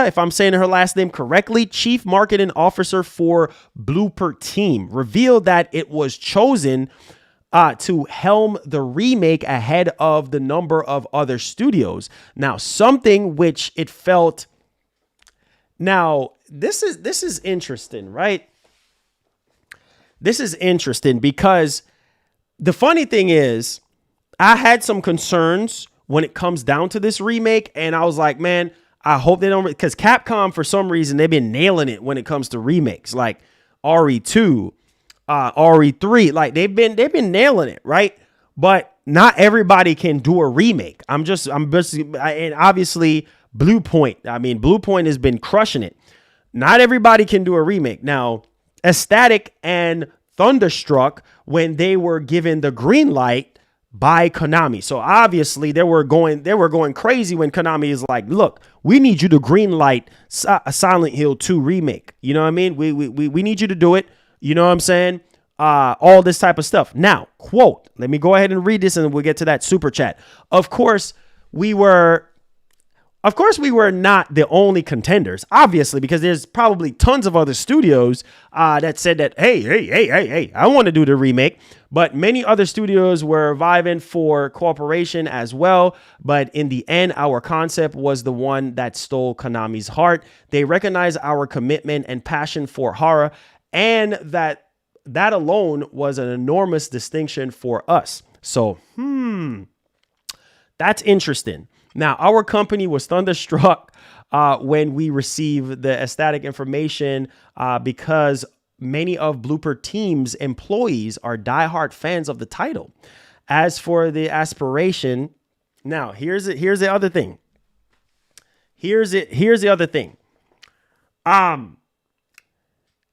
if I'm saying her last name correctly, Chief Marketing Officer for Blooper Team, revealed that it was chosen to helm the remake ahead of the number of other studios. Now, something which it felt... Now, this is interesting, right? This is interesting because the funny thing is I had some concerns when it comes down to this remake. And I was like, man, I hope they don't, because Capcom, for some reason, they've been nailing it when it comes to remakes like RE2, RE3. Like they've been nailing it. Right. But not everybody can do a remake. And obviously Bluepoint. I mean, Bluepoint has been crushing it. Not everybody can do a remake. Now, Ecstatic and Thunderstruck, when they were given the green light by Konami. So obviously they were going crazy when Konami is like, look, we need you to green light a Silent Hill 2 remake. You know what I mean? We need you to do it. You know what I'm saying? All this type of stuff. Now, quote, let me go ahead and read this and we'll get to that super chat. Of course, we were not the only contenders, obviously, because there's probably tons of other studios that said that, hey, I want to do the remake. But many other studios were vying for cooperation as well. But in the end, our concept was the one that stole Konami's heart. They recognize our commitment and passion for horror, and that alone was an enormous distinction for us. So, that's interesting. Now, our company was thunderstruck when we received the ecstatic information because many of Blooper Team's employees are diehard fans of the title. As for the aspiration, now here's the other thing. Here's the other thing.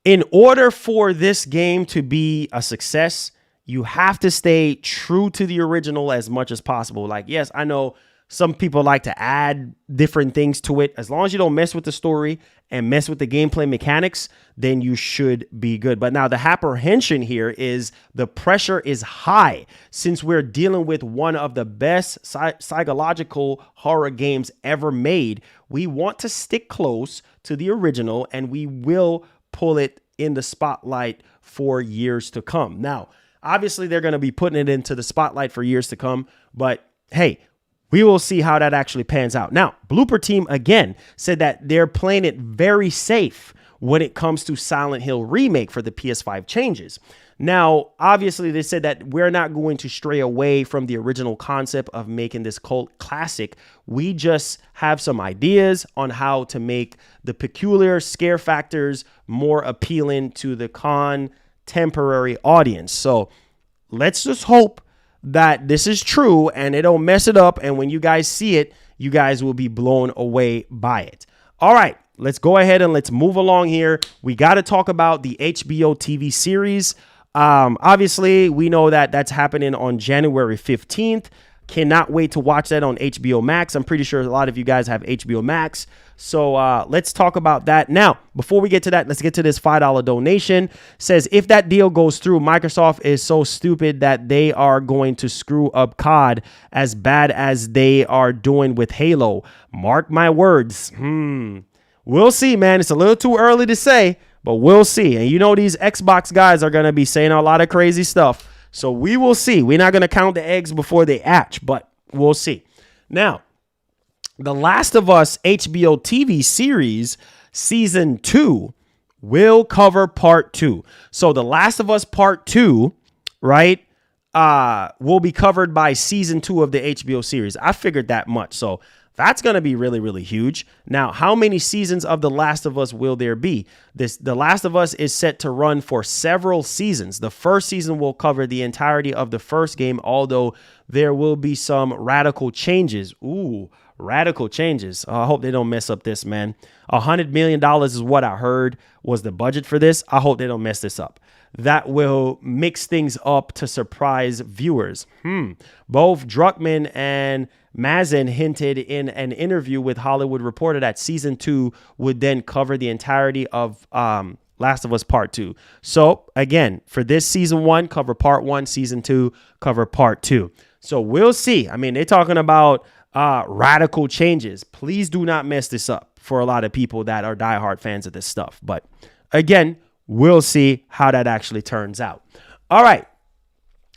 In order for this game to be a success, you have to stay true to the original as much as possible. Like, yes, I know some people like to add different things to it. As long as you don't mess with the story and mess with the gameplay mechanics, then you should be good. But now the apprehension here is the pressure is high since we're dealing with one of the best psychological horror games ever made. We want to stick close to the original, and we will pull it in the spotlight for years to come. Now, obviously, they're going to be putting it into the spotlight for years to come, but hey, we will see how that actually pans out. Now, Blooper Team, again, said that they're playing it very safe when it comes to Silent Hill Remake for the PS5 changes. Now, obviously, they said that we're not going to stray away from the original concept of making this cult classic. We just have some ideas on how to make the peculiar scare factors more appealing to the contemporary audience. So let's just hope that this is true and it don't mess it up. And when you guys see it, you guys will be blown away by it. All right, let's go ahead and let's move along here. We got to talk about the HBO TV series. Obviously, we know that that's happening on January 15th. Cannot wait to watch that on HBO Max. I'm pretty sure a lot of you guys have HBO Max. So let's talk about that. Now, before we get to that, let's get to this $5 donation. Says, if that deal goes through, Microsoft is so stupid that they are going to screw up COD as bad as they are doing with Halo. Mark my words. We'll see, man. It's a little too early to say, but we'll see. And you know these Xbox guys are going to be saying a lot of crazy stuff. So we will see. We're not going to count the eggs before they hatch, but we'll see. Now, The Last of Us HBO TV series season 2 will cover part 2. So The Last of Us part 2, right, will be covered by season 2 of the HBO series. I figured that much. So that's going to be really, really huge. Now, how many seasons of The Last of Us will there be? The Last of Us is set to run for several seasons. The first season will cover the entirety of the first game, although there will be some radical changes. Ooh, radical changes. I hope they don't mess up this, man. $100 million is what I heard was the budget for this. I hope they don't mess this up. That will mix things up to surprise viewers. Both Druckmann and Mazin hinted in an interview with Hollywood Reporter that season 2 would then cover the entirety of Last of Us Part 2. So again, for this season 1, cover Part 1, season 2, cover Part 2. So we'll see. I mean, they're talking about radical changes. Please do not mess this up for a lot of people that are diehard fans of this stuff. But again, we'll see how that actually turns out. All right,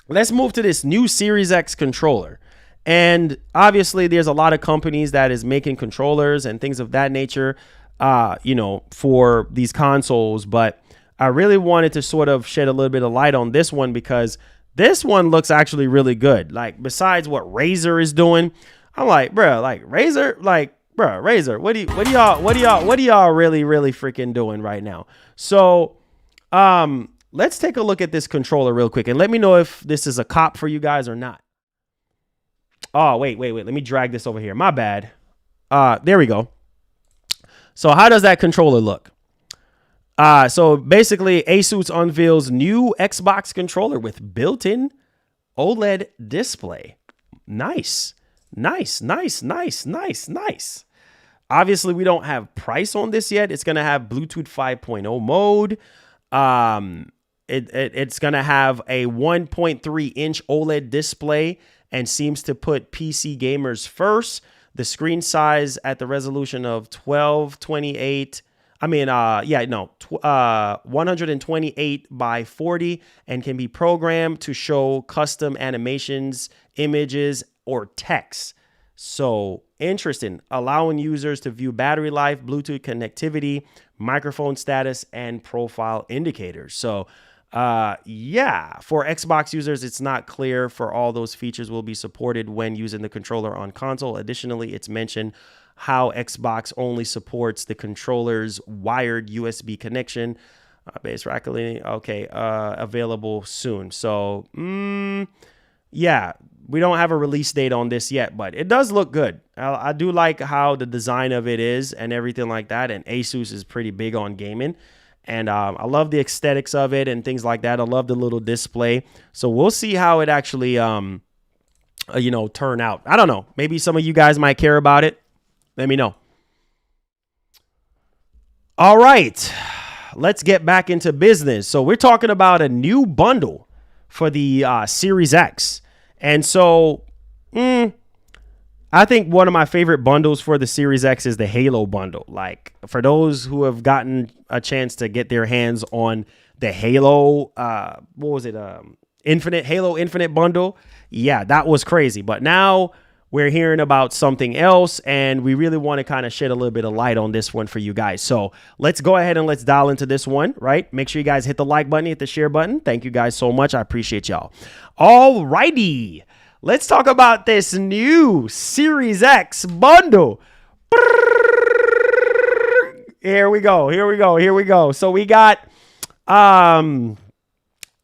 let's move to this new Series X controller. And obviously, there's a lot of companies that is making controllers and things of that nature, for these consoles. But I really wanted to sort of shed a little bit of light on this one because this one looks actually really good. Like, besides what Razer is doing, I'm like, bro, like Razer, what do y'all really freaking doing right now? So, let's take a look at this controller real quick and let me know if this is a cop for you guys or not. Oh, wait. Let me drag this over here. My bad. There we go. So how does that controller look? So basically, Asus unveils new Xbox controller with built-in OLED display. Nice. Obviously, we don't have price on this yet. It's going to have Bluetooth 5.0 mode. It's going to have a 1.3-inch OLED display and seems to put PC gamers first. The screen size at the resolution of 128 by 40 and can be programmed to show custom animations, images, or text. So interesting, allowing users to view battery life, Bluetooth connectivity, microphone status, and profile indicators. So for Xbox users, it's not clear for all those features will be supported when using the controller on console. Additionally, it's mentioned how Xbox only supports the controller's wired USB connection. Base Rackley. Okay. Available soon. So, yeah, we don't have a release date on this yet, but it does look good. I do like how the design of it is and everything like that. And Asus is pretty big on gaming. And I love the aesthetics of it and things like that. I love the little display. So we'll see how it actually, turn out. I don't know. Maybe some of you guys might care about it. Let me know. All right. Let's get back into business. So we're talking about a new bundle for the Series X. And so I think one of my favorite bundles for the Series X is the Halo bundle. Like, for those who have gotten a chance to get their hands on the Halo, Halo Infinite bundle. Yeah, that was crazy. But now we're hearing about something else, and we really want to kind of shed a little bit of light on this one for you guys. So let's go ahead and let's dial into this one, right? Make sure you guys hit the like button, hit the share button. Thank you guys so much. I appreciate y'all. All righty. Let's talk about this new Series X bundle. Here we go. So we got, that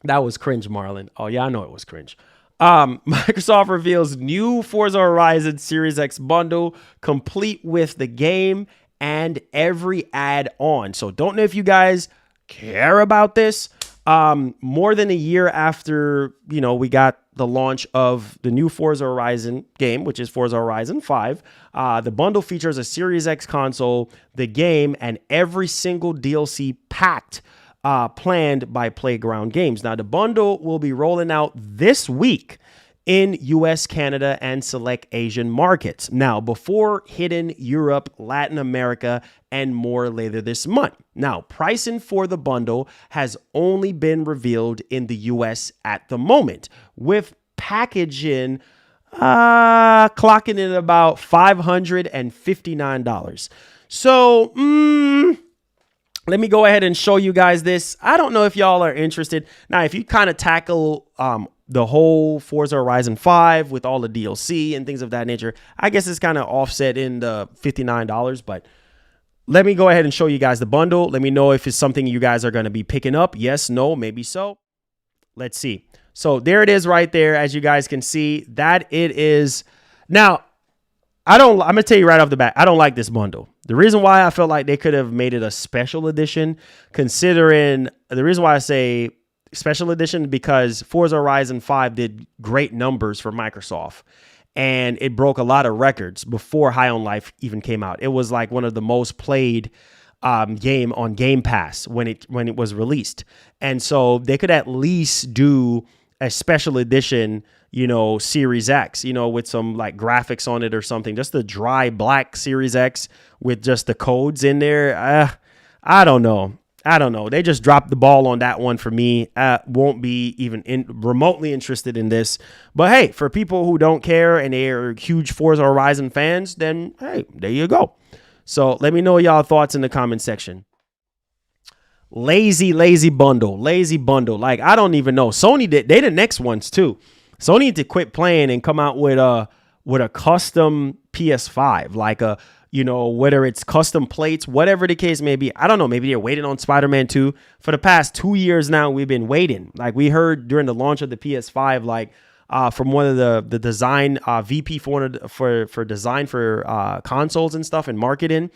was cringe, Marlon. Oh yeah, I know it was cringe. Microsoft reveals new Forza Horizon Series X bundle, complete with the game and every add-on. So don't know if you guys care about this. More than a year after, we got the launch of the new Forza Horizon game, which is Forza Horizon 5. The bundle features a Series X console, the game, and every single DLC packed planned by Playground Games. Now, the bundle will be rolling out this week in US, Canada, and select Asian markets. Now, before hitting Europe, Latin America, and more later this month. Now, pricing for the bundle has only been revealed in the US at the moment, with packaging clocking in about $559. So, let me go ahead and show you guys this. I don't know if y'all are interested. Now, if you kind of tackle the whole Forza Horizon 5 with all the DLC and things of that nature, I guess it's kind of offset in the $59, but let me go ahead and show you guys the bundle. Let me know if it's something you guys are going to be picking up. Yes, no, maybe so. Let's see. So there it is right there. As you guys can see, that it is. Now, I'm going to tell you right off the bat, I don't like this bundle. The reason why I felt like they could have made it a special edition, considering the reason why I say special edition, because Forza Horizon 5 did great numbers for Microsoft. And it broke a lot of records before High on Life even came out. It was like one of the most played game on Game Pass when it was released. And so they could at least do a special edition, Series X, with some like graphics on it or something. Just the dry black Series X with just the codes in there. I don't know. They just dropped the ball on that one for me. Won't be even remotely interested in this. But hey, for people who don't care and they're huge Forza Horizon fans, then hey, there you go. So let me know y'all thoughts in the comment section. Lazy bundle. Like, I don't even know. Sony did. They the next ones too. Sony need to quit playing and come out with a custom PS5, like whether it's custom plates, whatever the case may be. I don't know. Maybe they're waiting on Spider-Man 2. For the past 2 years now, we've been waiting. Like, we heard during the launch of the PS5, from one of the design VP for design for consoles and stuff and marketing.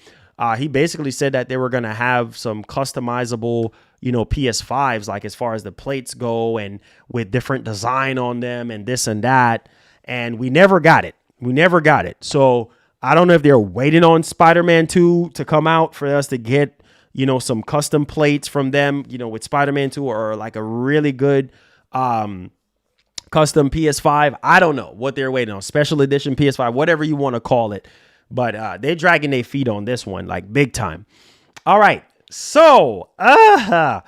He basically said that they were going to have some customizable, PS5s, like as far as the plates go and with different design on them and this and that. And we never got it. So I don't know if they're waiting on Spider-Man 2 to come out for us to get, some custom plates from them, with Spider-Man 2 or like a really good custom PS5. I don't know what they're waiting on. Special edition PS5, whatever you want to call it. But they're dragging their feet on this one, like big time. All right. So I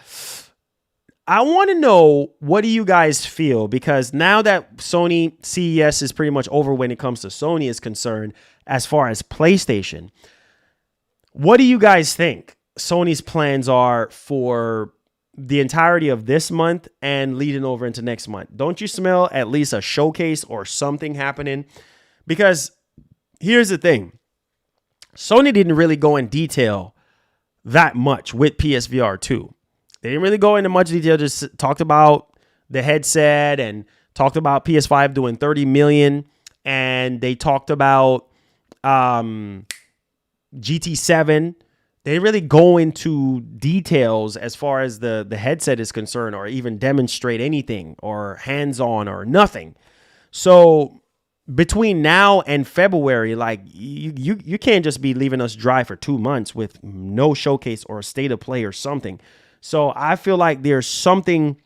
want to know, what do you guys feel? Because now that Sony CES is pretty much over when it comes to Sony is concerned, as far as PlayStation, what do you guys think Sony's plans are for the entirety of this month and leading over into next month? Don't you smell at least a showcase or something happening? Because here's the thing. Sony didn't really go in detail that much with PSVR 2. They didn't really go into much detail. Just talked about the headset and talked about PS5 doing 30 million. And they talked about GT7. They didn't really go into details as far as the headset is concerned, or even demonstrate anything, or hands-on, or nothing. So between now and February, like you can't just be leaving us dry for 2 months with no showcase or a state of play or something. So I feel like there's something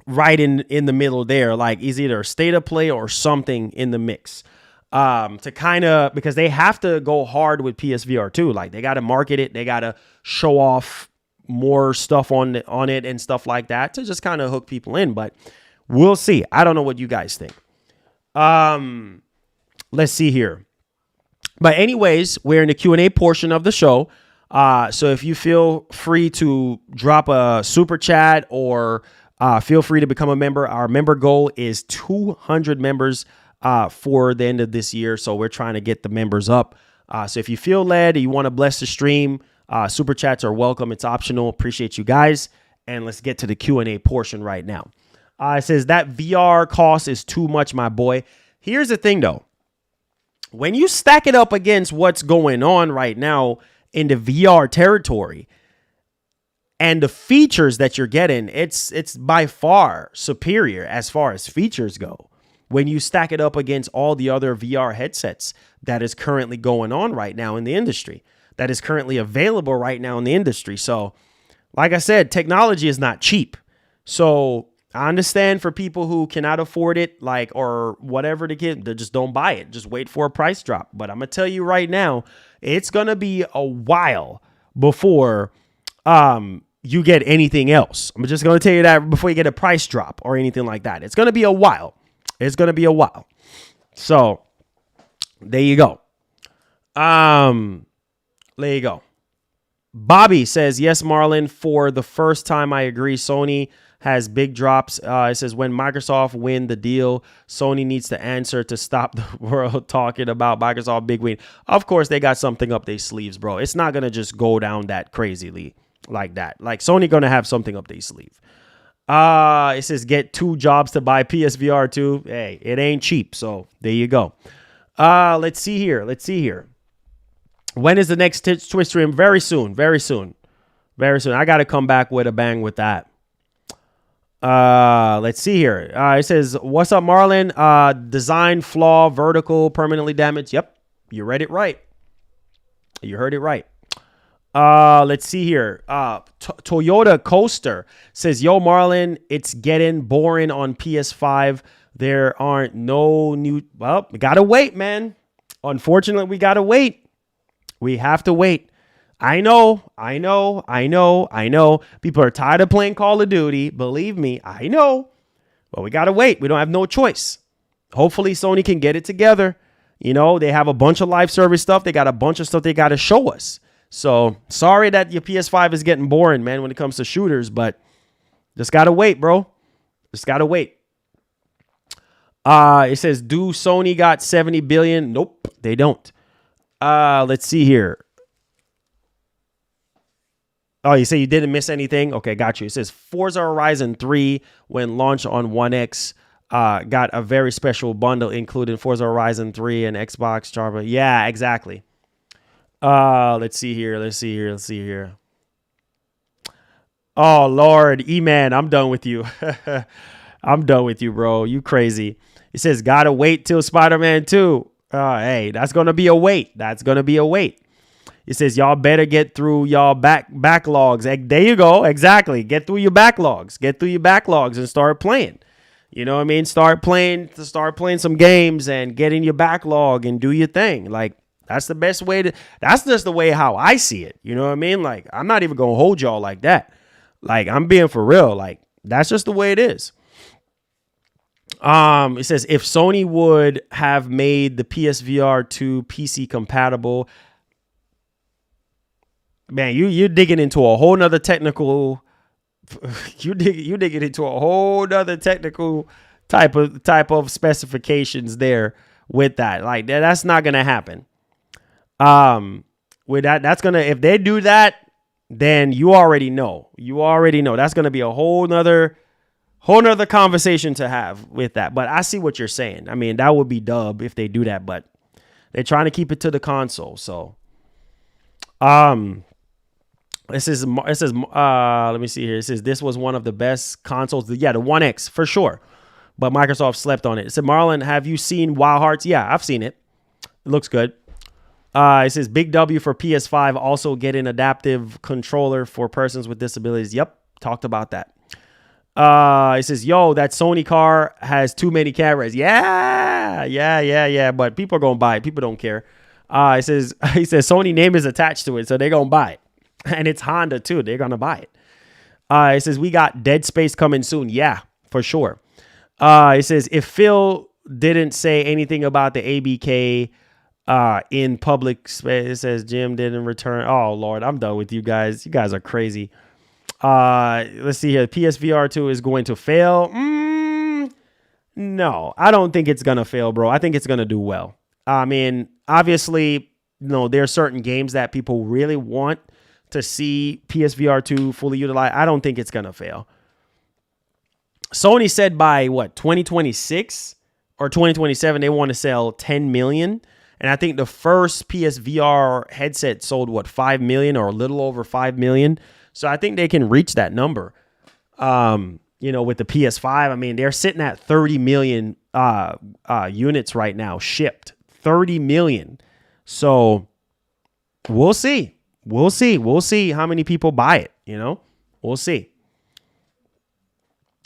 right in the middle there, like is either a state of play or something in the mix. To kind of, because they have to go hard with PSVR too. Like they got to market it. They got to show off more stuff on it and stuff like that to just kind of hook people in. But we'll see. I don't know what you guys think. Let's see here. But anyways, we're in the Q&A portion of the show. So if you feel free to drop a super chat or feel free to become a member. Our member goal is 200 members for the end of this year. So we're trying to get the members up. So if you feel led, you want to bless the stream, super chats are welcome. It's optional. Appreciate you guys. And let's get to the Q&A portion right now. It says that VR cost is too much, my boy. Here's the thing, though. When you stack it up against what's going on right now in the VR territory and the features that you're getting, it's by far superior as far as features go. When you stack it up against all the other VR headsets that is currently going on right now in the industry, that is currently available right now in the industry. So, like I said, technology is not cheap. So I understand for people who cannot afford it, like, or whatever to get, they just don't buy it. Just wait for a price drop. But I'm going to tell you right now, it's going to be a while before you get anything else. I'm just going to tell you that before you get a price drop or anything like that. It's going to be a while. It's going to be a while. So there you go. There you go. Bobby says, yes, Marlon, for the first time, I agree. Sony has big drops. It says when Microsoft win the deal, Sony needs to answer to stop the world talking about Microsoft big win. Of course, they got something up their sleeves, bro. It's not going to just go down that crazily like that. Like Sony going to have something up their sleeve. It says get 2 jobs to buy PSVR 2. Hey, it ain't cheap. So there you go. Let's see here. When is the next Twitch stream? Very soon. I got to come back with a bang with that. Let's see here. It says, what's up, Marlon? Design flaw, vertical, permanently damaged. Yep. You read it right. You heard it right. Let's see here. Toyota Coaster says, yo, Marlon, it's getting boring on PS5. There aren't no new. Well, we got to wait, man. Unfortunately, we got to wait. We have to wait. I know. People are tired of playing Call of Duty. Believe me, I know. But we got to wait. We don't have no choice. Hopefully, Sony can get it together. You know, they have a bunch of live service stuff. They got a bunch of stuff they got to show us. So, sorry that your PS5 is getting boring, man, when it comes to shooters. But just got to wait, bro. Just got to wait. It says, do Sony got 70 billion? Nope, they don't. Let's see here. Oh, you say you didn't miss anything? Okay, got you. It says Forza Horizon 3, when launched on One X, got a very special bundle, including Forza Horizon 3 and Xbox Java. Yeah, exactly. Let's see here. Oh, Lord. E-Man, I'm done with you. I'm done with you, bro. You crazy. It says, gotta wait till Spider-Man 2. Hey, that's going to be a wait. It says, y'all better get through y'all backlogs. There you go. Exactly. Get through your backlogs and start playing. You know what I mean? Start playing some games and get in your backlog and do your thing. Like, that's the best way that's just the way how I see it. You know what I mean? Like, I'm not even going to hold y'all like that. Like, I'm being for real. Like, that's just the way it is. It says, if Sony would have made the PSVR 2 PC compatible, man, you're digging into a whole nother technical. You're digging into a whole nother technical type of specifications there with that. Like, that's not gonna happen. With that, that's gonna, if they do that, then you already know. You already know. That's going to be a whole nother conversation to have with that. But I see what you're saying. I mean, that would be dub if they do that, but they're trying to keep it to the console. So, it says, let me see here. It says this was one of the best consoles. Yeah, the One X for sure. But Microsoft slept on it. It said, Marlon, have you seen Wild Hearts? Yeah, I've seen it. It looks good. It says big W for PS5. Also get an adaptive controller for persons with disabilities. Yep, talked about that. It says, yo, that Sony car has too many cameras. Yeah. But people are going to buy it. People don't care. He says Sony name is attached to it, so they're going to buy it. And it's Honda too. They're going to buy it. It says we got Dead Space coming soon. Yeah, for sure. It says if Phil didn't say anything about the ABK in public space, it says Jim didn't return. Oh, Lord, I'm done with you guys. You guys are crazy. Let's see here. PSVR 2 is going to fail. No, I don't think it's going to fail, bro. I think it's going to do well. I mean, obviously, there are certain games that people really want to see PSVR 2 fully utilized. I don't think it's going to fail. Sony said by 2026 or 2027, they want to sell 10 million. And I think the first PSVR headset sold 5 million or a little over 5 million. So I think they can reach that number. With the PS5, I mean, they're sitting at 30 million units right now shipped. 30 million. So we'll see. We'll see how many people buy it, We'll see.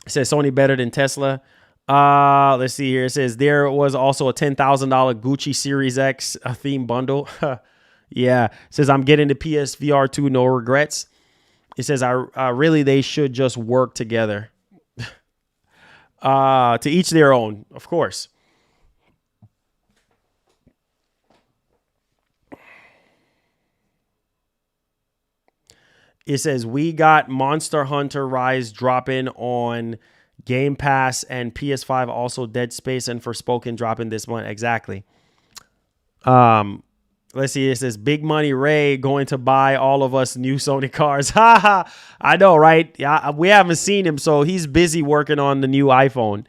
It says Sony better than Tesla. Let's see here. It says there was also a $10,000 Gucci Series X theme bundle. Yeah. It says I'm getting the PSVR 2, no regrets. It says really they should just work together. To each their own, of course. It says we got Monster Hunter Rise dropping on Game Pass and PS5, also Dead Space and Forspoken dropping this month. Exactly. Let's see. It says Big Money Ray going to buy all of us new Sony cars. I know, right? Yeah, we haven't seen him, so he's busy working on the new iPhone,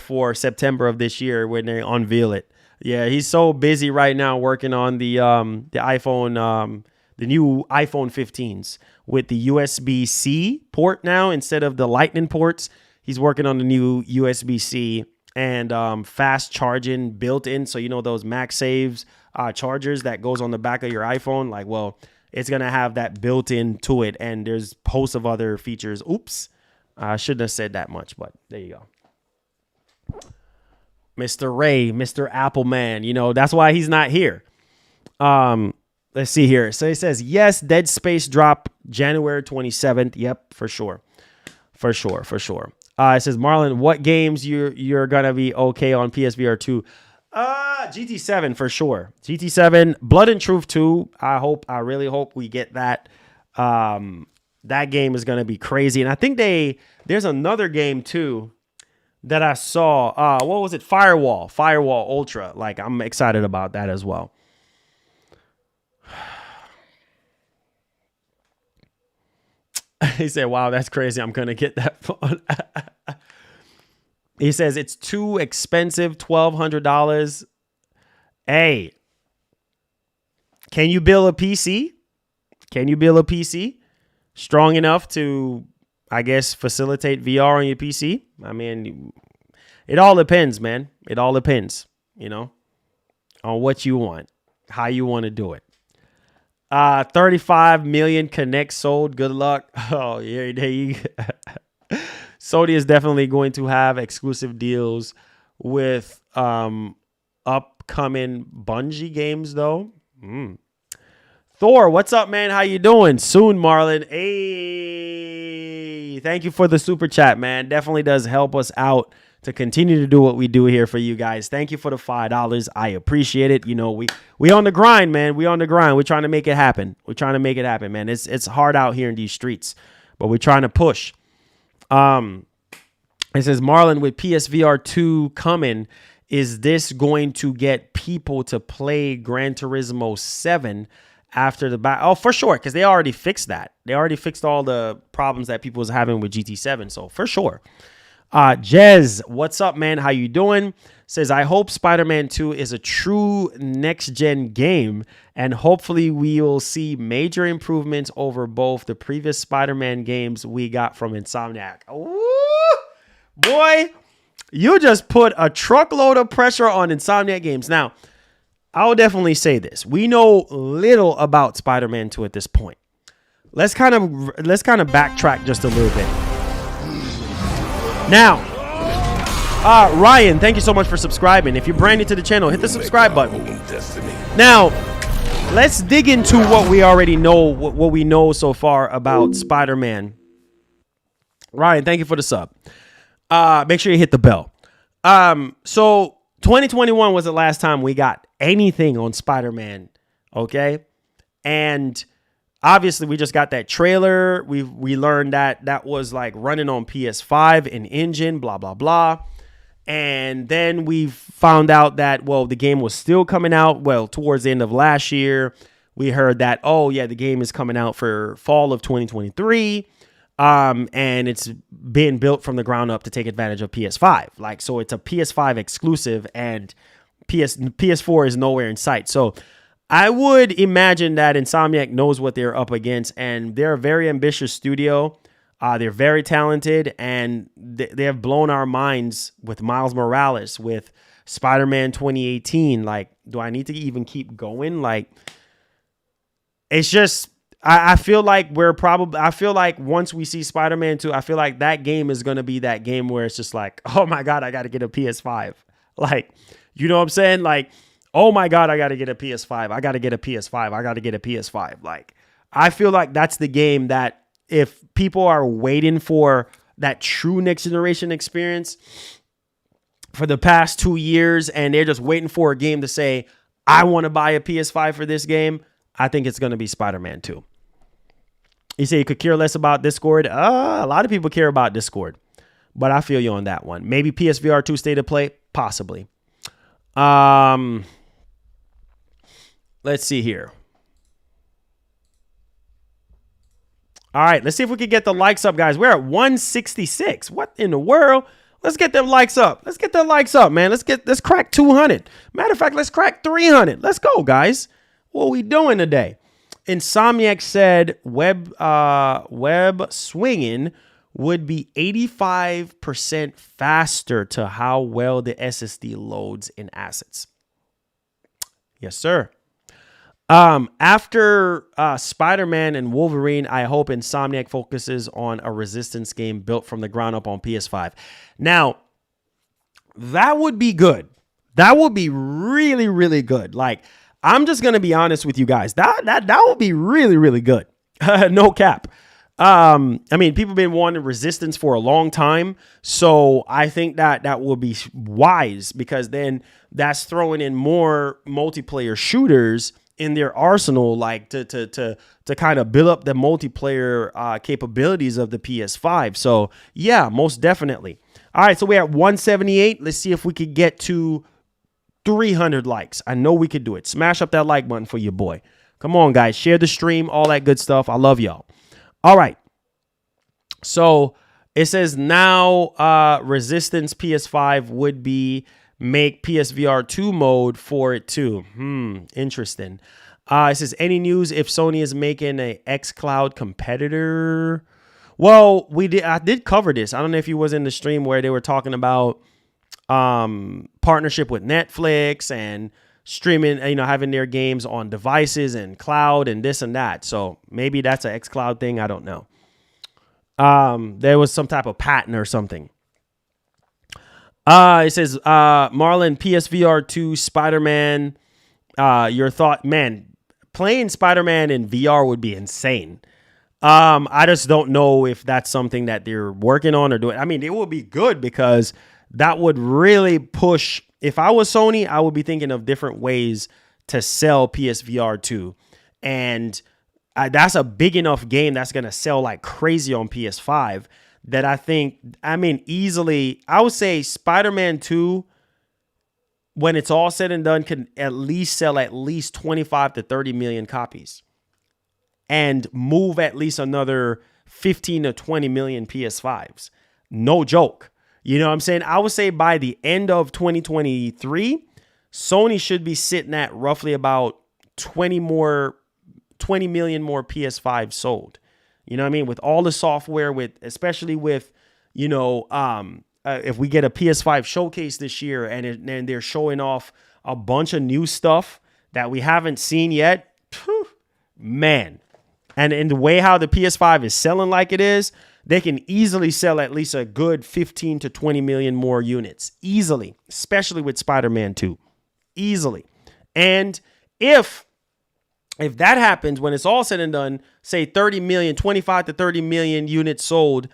for September of this year when they unveil it. Yeah, he's so busy right now working on the iPhone. The new iPhone 15s with the USB-C port now instead of the Lightning ports. He's working on the new USB-C and fast charging built in. So, those MagSaves chargers that goes on the back of your iPhone. It's going to have that built into it. And there's hosts of other features. Oops. I shouldn't have said that much, but there you go. Mr. Ray, Mr. Appleman, that's why he's not here. Let's see here. So it says, yes, Dead Space drop January 27th. Yep, for sure. For sure. It says, Marlon, what games you're going to be okay on PSVR 2? GT7 for sure. GT7, Blood and Truth 2. I really hope we get that. That game is going to be crazy. And I think there's another game too that I saw. What was it? Firewall Ultra. I'm excited about that as well. He said, wow, that's crazy. I'm going to get that phone. He says it's too expensive, $1,200. Hey, can you build a PC? Strong enough to, I guess, facilitate VR on your PC? I mean, it all depends, man. It all depends, on what you want, how you want to do it. 35 million Kinect sold. Good luck. Oh, yeah, there you go. Sony is definitely going to have exclusive deals with upcoming Bungie games, though. Thor, what's up, man? How you doing? Soon, Marlon. Hey, thank you for the super chat, man. Definitely does help us out to continue to do what we do here for you guys. Thank you for the $5. I appreciate it. We on the grind, man. We on the grind. We're trying to make it happen. Man. It's hard out here in these streets, but we're trying to push. It says, Marlon, with PSVR 2 coming, is this going to get people to play Gran Turismo 7 after the back. Oh, for sure, because they already fixed that. They already fixed all the problems that people was having with GT7. So for sure. Jez, what's up, man? How you doing? Says, I hope Spider-Man 2 is a true next-gen game, and hopefully we will see major improvements over both the previous Spider-Man games we got from Insomniac. Ooh, boy, you just put a truckload of pressure on Insomniac games. Now, I'll definitely say this. We know little about Spider-Man 2 at this point. Let's kind of backtrack just a little bit. Now, Ryan, thank you so much for subscribing. If you're brand new to the channel, hit the subscribe button. Now, let's dig into what we already know, what we know so far about Spider-Man. Ryan, thank you for the sub. Make sure you hit the bell. So 2021 was the last time we got anything on Spider-Man, okay? And obviously, we just got that trailer. We learned that was like running on PS5 in engine, blah, blah, blah. And then we found out that, well, the game was still coming out, well, towards the end of last year. We heard that, oh, yeah, the game is coming out for fall of 2023. And it's being built from the ground up to take advantage of PS5. Like, so it's a PS5 exclusive, and PS4 is nowhere in sight. So I would imagine that Insomniac knows what they're up against, and they're a very ambitious studio. They're very talented, and they have blown our minds with Miles Morales, with Spider-Man 2018. Like, do I need to even keep going? Like, it's just, I feel like I feel like once we see Spider-Man 2, I feel like that game is going to be that game where it's just like, oh my God, I got to get a PS5. Like, you know what I'm saying? Like, oh my God, I got to get a PS5. I got to get a PS5. I got to get a PS5. Like, I feel like that's the game that if people are waiting for that true next generation experience for the past 2 years, and they're just waiting for a game to say, I want to buy a PS5 for this game, I think it's going to be Spider-Man 2. You say you could care less about Discord. A lot of people care about Discord, but I feel you on that one. Maybe PSVR 2 state of play, possibly. Let's see here. All right, let's see if we can get the likes up, guys. We're at 166. What in the world? Let's get them likes up. Let's get them likes up, man. Let's crack 200. Matter of fact, let's crack 300. Let's go, guys. What are we doing today? Insomniac said web swinging would be 85% faster to how well the SSD loads in assets. Yes, sir. After Spider-Man and Wolverine, I hope Insomniac focuses on a Resistance game built from the ground up on PS5. Now, that would be good. That would be really, really good. Like, I'm just gonna be honest with you guys. That would be really, really good. No cap. I mean, people have been wanting Resistance for a long time, so I think that will be wise, because then that's throwing in more multiplayer shooters in their arsenal, like to kind of build up the multiplayer capabilities of the PS5. So yeah, most definitely. All right, so we're at 178. Let's see if we could get to 300 likes. I know we could do it. Smash up that like button for your boy. Come on, guys. Share the stream, all that good stuff. I love y'all. All right. So it says now Resistance PS5 would be make PSVR 2 mode for it too. Interesting. It says, any news if Sony is making a xCloud competitor? Well, I did cover this. I don't know if you was in the stream where they were talking about partnership with Netflix and streaming, having their games on devices and cloud and this and that. So maybe that's an xCloud thing. I don't know. There was some type of patent or something. It says, Marlon, PSVR 2, Spider-Man. Your thought, man, playing Spider-Man in VR would be insane. I just don't know if that's something that they're working on or doing. I mean, it would be good because that would really push. If I was Sony, I would be thinking of different ways to sell PSVR 2. And that's a big enough game that's going to sell like crazy on PS5 that I think, easily, I would say Spider-Man 2 when it's all said and done, can at least sell at least 25 to 30 million copies and move at least another 15 to 20 million PS5s. No joke. You know what I'm saying? I would say by the end of 2023, Sony should be sitting at roughly about 20 million more PS5 sold. You know what I mean? With all the software, especially with, if we get a PS5 showcase this year and they're showing off a bunch of new stuff that we haven't seen yet, man. And in the way how the PS5 is selling like it is, they can easily sell at least a good 15 to 20 million more units. Easily. Especially with Spider-Man 2. Easily. And if that happens, when it's all said and done, say 30 million, 25 to 30 million units sold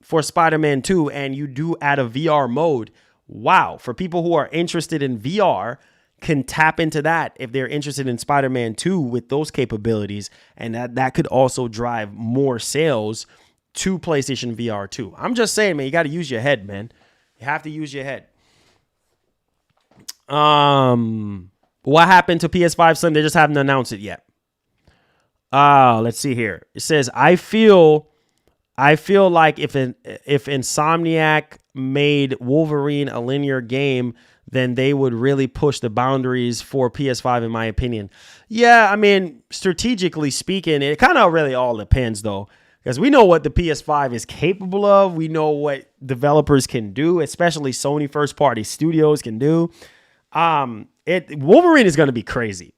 for Spider-Man 2, and you do add a VR mode, wow. For people who are interested in VR, can tap into that if they're interested in Spider-Man 2 with those capabilities, and that could also drive more sales to PlayStation VR 2. I'm just saying, man, you got to use your head, man. You have to use your head. What happened to PS5 Slim? They just haven't announced it yet. Let's see here. It says, I feel like if Insomniac made Wolverine a linear game, then they would really push the boundaries for PS5, in my opinion. Yeah, I mean, strategically speaking, it kind of really all depends, though. Because we know what the PS5 is capable of. We know what developers can do, especially Sony first-party studios can do. Wolverine is going to be crazy.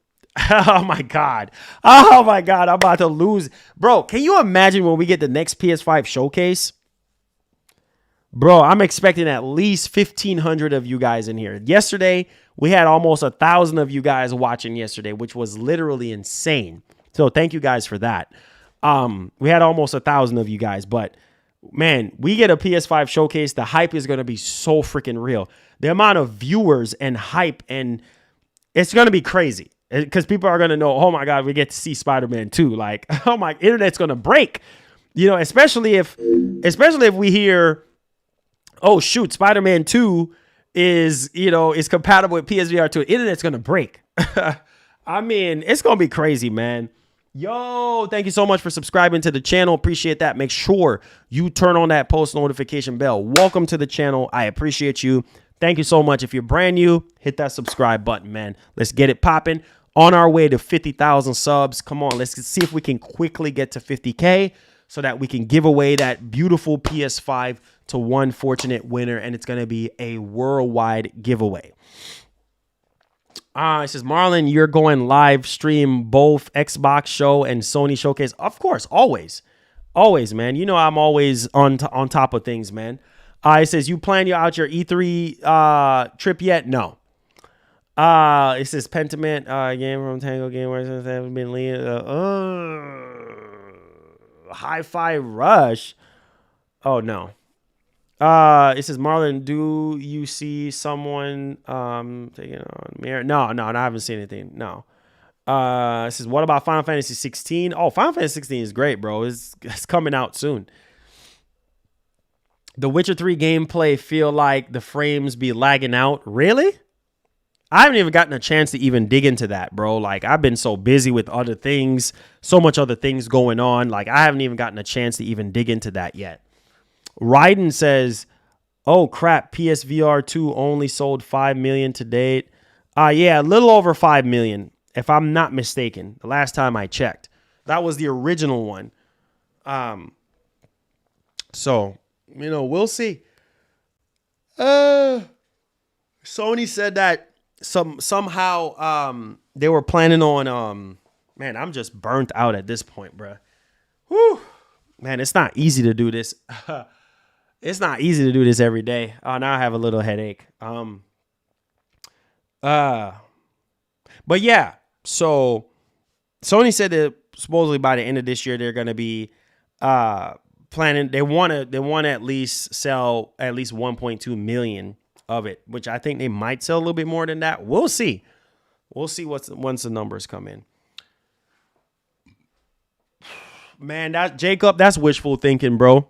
Oh, my God. I'm about to lose. Bro, can you imagine when we get the next PS5 showcase? Bro, I'm expecting at least 1,500 of you guys in here. Yesterday, we had almost 1,000 of you guys watching yesterday, which was literally insane. So thank you guys for that. We had almost 1,000 of you guys, but man, we get a PS5 showcase. The hype is going to be so freaking real. The amount of viewers and hype, and it's going to be crazy because people are going to know, oh my God, we get to see Spider-Man 2. Like, oh my, internet's going to break, especially if we hear, oh shoot, Spider-Man 2 is compatible with PSVR 2. Internet's going to break. I mean, it's going to be crazy, man. Yo, thank you so much for subscribing to the channel. Appreciate that. Make sure you turn on that post notification bell. Welcome to the channel. I appreciate you. Thank you so much. If you're brand new, hit that subscribe button, man. Let's get it popping. On our way to 50,000 subs. Come on, let's see if we can quickly get to 50K so that we can give away that beautiful PS5 to one fortunate winner, and it's going to be a worldwide giveaway. It says, Marlon, you're going live stream both Xbox show and Sony showcase. Of course, always, man. I'm always on top of things, man. It says, you plan out your E3 trip yet? No. It says, Pentiment game from Tango Game where it have been leading. Hi-Fi Rush. Oh no. It says, Marlon, do you see someone taking on Mirror? No, I haven't seen anything. No. It says, what about Final Fantasy 16? Oh, Final Fantasy 16 is great, bro. It's coming out soon. The Witcher 3 gameplay feel like the frames be lagging out. Really? I haven't even gotten a chance to even dig into that, bro. Like, I've been so busy with other things, so much other things going on. Like, I haven't even gotten a chance to even dig into that yet. Ryden says, oh crap, PSVR 2 only sold 5 million to date. Yeah, a little over 5 million, if I'm not mistaken. The last time I checked. That was the original one. So, we'll see. Sony said that somehow they were planning on man, I'm just burnt out at this point, bruh. Whew. Man, it's not easy to do this. It's not easy to do this every day. Oh, now I have a little headache. But yeah, so Sony said that supposedly by the end of this year they're going to be planning. They want to at least sell at least 1.2 million of it, which I think they might sell a little bit more than that. We'll see. We'll see once the numbers come in. Man, Jacob, that's wishful thinking, bro.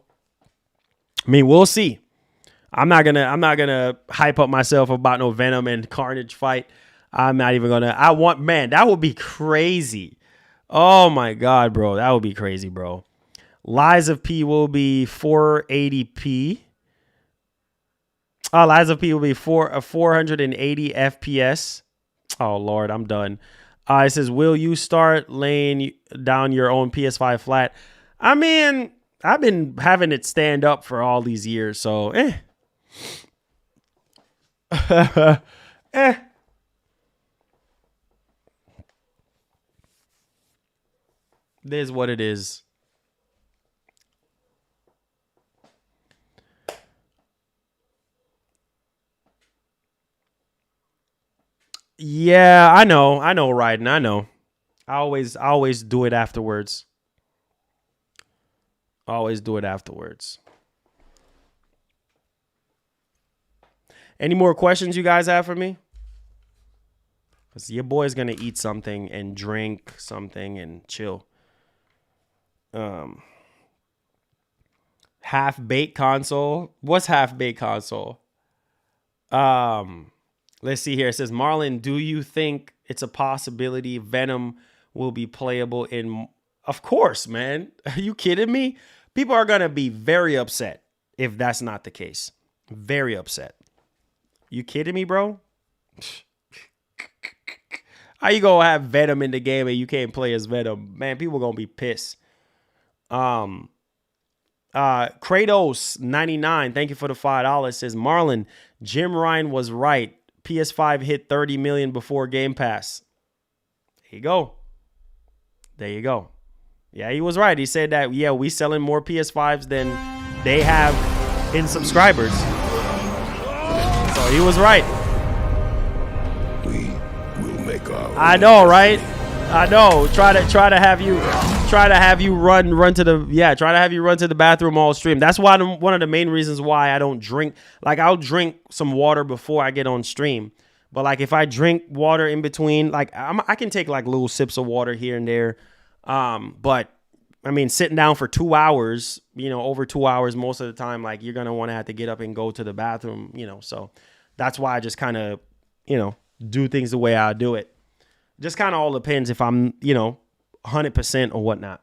I mean, we'll see. I'm not gonna hype up myself about no Venom and Carnage fight. I'm not even gonna. That would be crazy. Oh my god, bro, that would be crazy, bro. Lies of P will be 480p. Lies of P will be 480 FPS. Oh Lord, I'm done. It says, will you start laying down your own PS5 flat? I mean, I've been having it stand up for all these years, so eh. This is what it is. Yeah, I know, Ryden. I know. I always do it afterwards. Always do it afterwards. Any more questions you guys have for me? Because your boy's gonna eat something and drink something and chill. Half-baked console. What's half-baked console? Let's see here. It says, Marlon, do you think it's a possibility Venom will be playable in... Of course, man. Are you kidding me? People are going to be very upset if that's not the case. Very upset. You kidding me, bro? How you going to have Venom in the game and you can't play as Venom? Man, people going to be pissed. Kratos99, thank you for the $5. Says, Marlon, Jim Ryan was right. PS5 hit 30 million before Game Pass. There you go. There you go. Yeah, he was right. He said that, yeah, we selling more PS5s than they have in subscribers. So he was right. We will make our I know, right? I know. Try to have you run to the bathroom all stream. That's why one of the main reasons why I don't drink. Like, I'll drink some water before I get on stream. But like, if I drink water in between, like I can take like little sips of water here and there. But I mean, sitting down for 2 hours, over 2 hours most of the time, like you're gonna want to have to get up and go to the bathroom, So that's why I just kind of, do things the way I do it. Just kind of all depends if I'm, 100% or whatnot.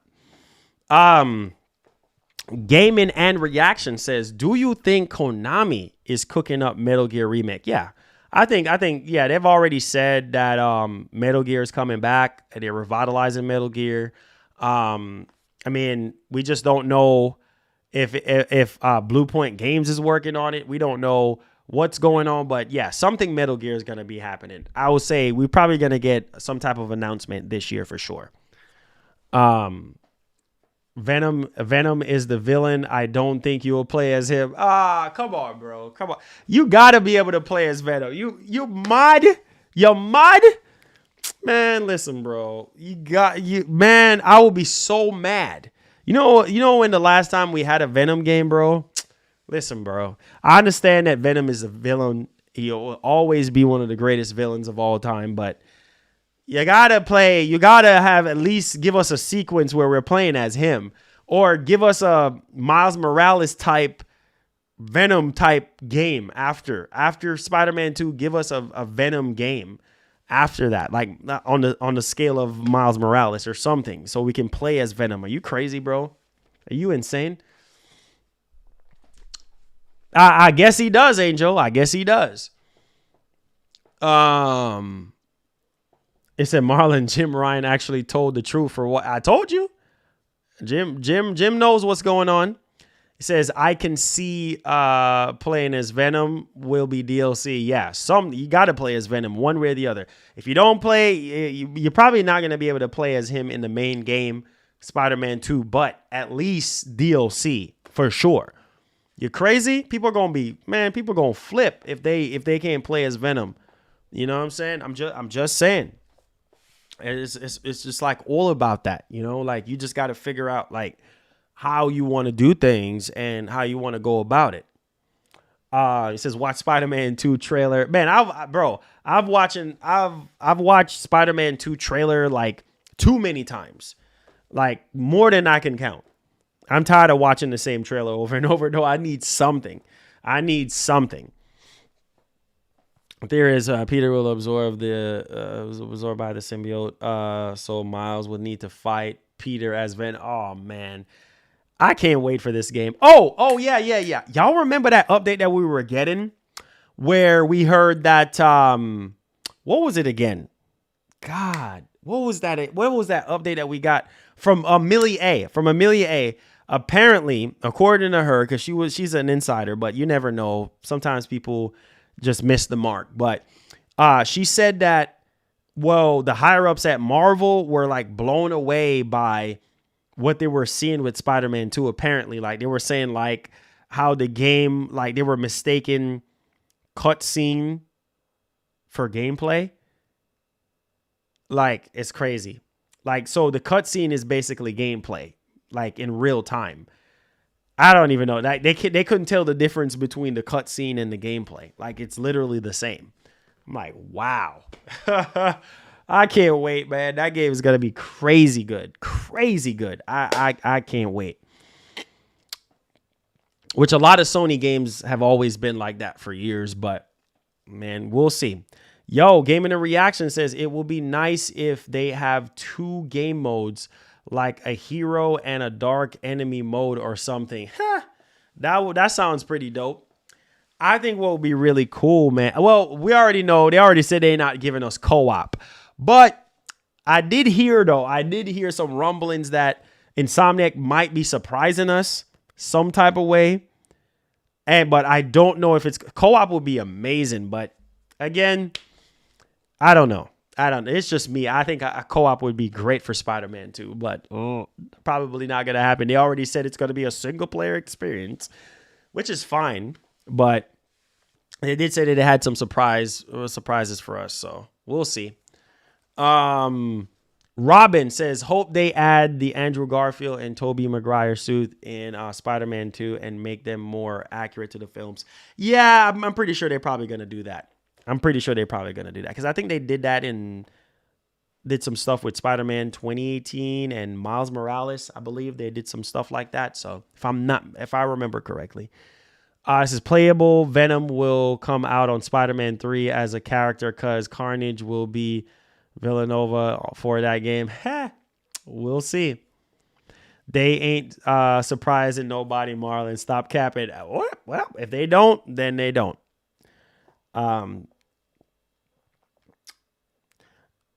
Gaming and Reaction says, do you think Konami is cooking up Metal Gear Remake? Yeah, I think, yeah, they've already said that Metal Gear is coming back. They're revitalizing Metal Gear. I mean, we just don't know if Blue Point Games is working on it. We don't know what's going on, but yeah, something Metal Gear is going to be happening. I would say we're probably going to get some type of announcement this year for sure. Venom is the villain. I don't think you will play as him. Come on, bro. Come on. You got to be able to play as Venom. You mod? You mod? Man, listen, bro. Man, I will be so mad. You know when the last time we had a Venom game, bro? Listen, bro. I understand that Venom is a villain. He'll always be one of the greatest villains of all time, but you gotta have at least give us a sequence where we're playing as him, or give us a Miles Morales type Venom type game after Spider-Man 2. Give us a Venom game after that, like on the scale of Miles Morales or something, so we can play as Venom. Are you crazy, bro? Are you insane? I guess he does, Angel. I guess he does. It said Jim Ryan actually told the truth for what I told you. Jim knows what's going on. He says, I can see playing as Venom will be DLC. Yeah, you got to play as Venom one way or the other. If you don't play, you're probably not going to be able to play as him in the main game, Spider-Man 2, but at least DLC for sure. You're crazy? People are going to flip if they can't play as Venom. You know what I'm saying? I'm just saying. It's just like all about that, like you just got to figure out like how you want to do things and how you want to go about it. It says watch Spider-Man 2 trailer. Man, I've watched Spider-Man 2 trailer like too many times. Like more than I can count. I'm tired of watching the same trailer over and over. No, I need something. I need something. There is Peter will absorb absorbed by the symbiote. So Miles will need to fight Peter as Venom. Oh man, I can't wait for this game. Oh yeah. Y'all remember that update that we were getting where we heard that what was it again? God, what was that? What was that update that we got from Amelia A? From Amelia A. Apparently, according to her, because she's an insider, but you never know. Sometimes people just miss the mark. But she said that, well, the higher ups at Marvel were like blown away by what they were seeing with Spider-Man 2. Apparently, like they were saying like how the game, like they were mistaken cutscene for gameplay. Like it's crazy. Like, so the cutscene is basically gameplay, like in real time. I don't even know. Like they couldn't tell the difference between the cutscene and the gameplay. Like it's literally the same. I'm like, wow. I can't wait, man. That game is gonna be crazy good. Crazy good. I can't wait. Which a lot of Sony games have always been like that for years, but man, we'll see. Yo, Gaming and Reaction says it will be nice if they have 2 game modes, like a hero and a dark enemy mode or something. That sounds pretty dope. I think what would be really cool, man. Well, we already know. They already said they're not giving us co-op. But I did hear some rumblings that Insomniac might be surprising us some type of way. But I don't know if it's co-op would be amazing. But again, I don't know. It's just me. I think a co-op would be great for Spider-Man 2, but probably not going to happen. They already said it's going to be a single-player experience, which is fine. But they did say that it had some surprises for us, so we'll see. Robin says, hope they add the Andrew Garfield and Tobey Maguire suit in Spider-Man 2 and make them more accurate to the films. Yeah, I'm pretty sure they're probably going to do that. Because I think they did some stuff with Spider-Man 2018 and Miles Morales. I believe they did some stuff like that. So if I remember correctly, this is playable. Venom will come out on Spider-Man 3 as a character because Carnage will be Villanova for that game. We'll see. They ain't surprising nobody, Marlon. Stop capping. Well, if they don't, then they don't.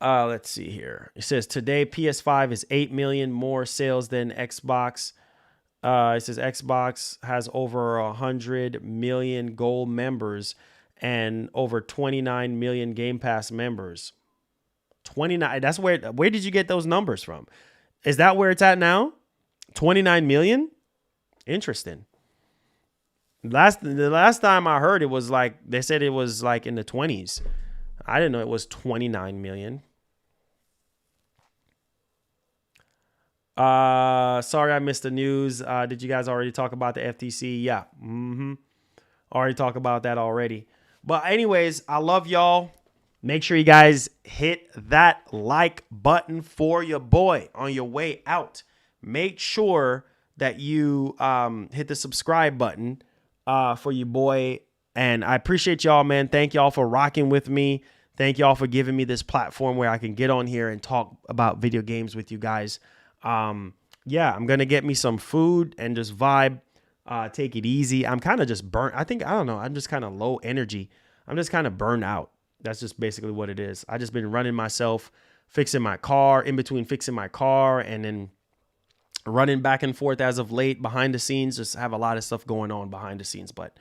Let's see here. It says today PS5 is 8 million more sales than Xbox. It says Xbox has over 100 million gold members and over 29 million Game Pass members. 29. That's where did you get those numbers from? Is that where it's at now? 29 million? Interesting. The last time I heard it was like, they said it was like in the 20s. I didn't know it was 29 million. Sorry I missed the news. Did you guys already talk about the FTC? Yeah. Already talked about that already. But anyways, I love y'all. Make sure you guys hit that like button for your boy on your way out. Make sure that you hit the subscribe button for your boy. And I appreciate y'all, man. Thank y'all for rocking with me. Thank y'all for giving me this platform where I can get on here and talk about video games with you guys. Yeah, I'm going to get me some food and just vibe, take it easy. I'm kind of just burnt. I don't know. I'm just kind of low energy. I'm just kind of burned out. That's just basically what it is. I just been running myself, fixing my car, in between fixing my car and then running back and forth as of late behind the scenes. Just have a lot of stuff going on behind the scenes, but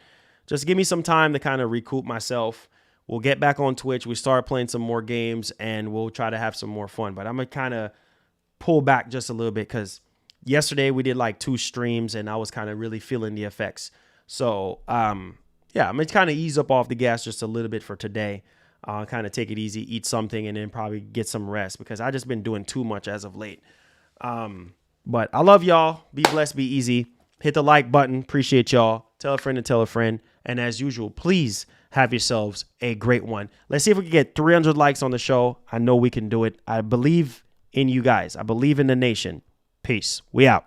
just give me some time to kind of recoup myself. We'll get back on Twitch. We start playing some more games and we'll try to have some more fun, but I'm going to kind of pull back just a little bit because yesterday we did like 2 streams and I was kind of really feeling the effects. So, yeah, I'm going to kind of ease up off the gas just a little bit for today. Kind of take it easy, eat something, and then probably get some rest because I just been doing too much as of late. But I love y'all. Be blessed, be easy. Hit the like button. Appreciate y'all. Tell a friend to tell a friend. And as usual, please have yourselves a great one. Let's see if we can get 300 likes on the show. I know we can do it. I believe in you guys. I believe in the nation. Peace. We out.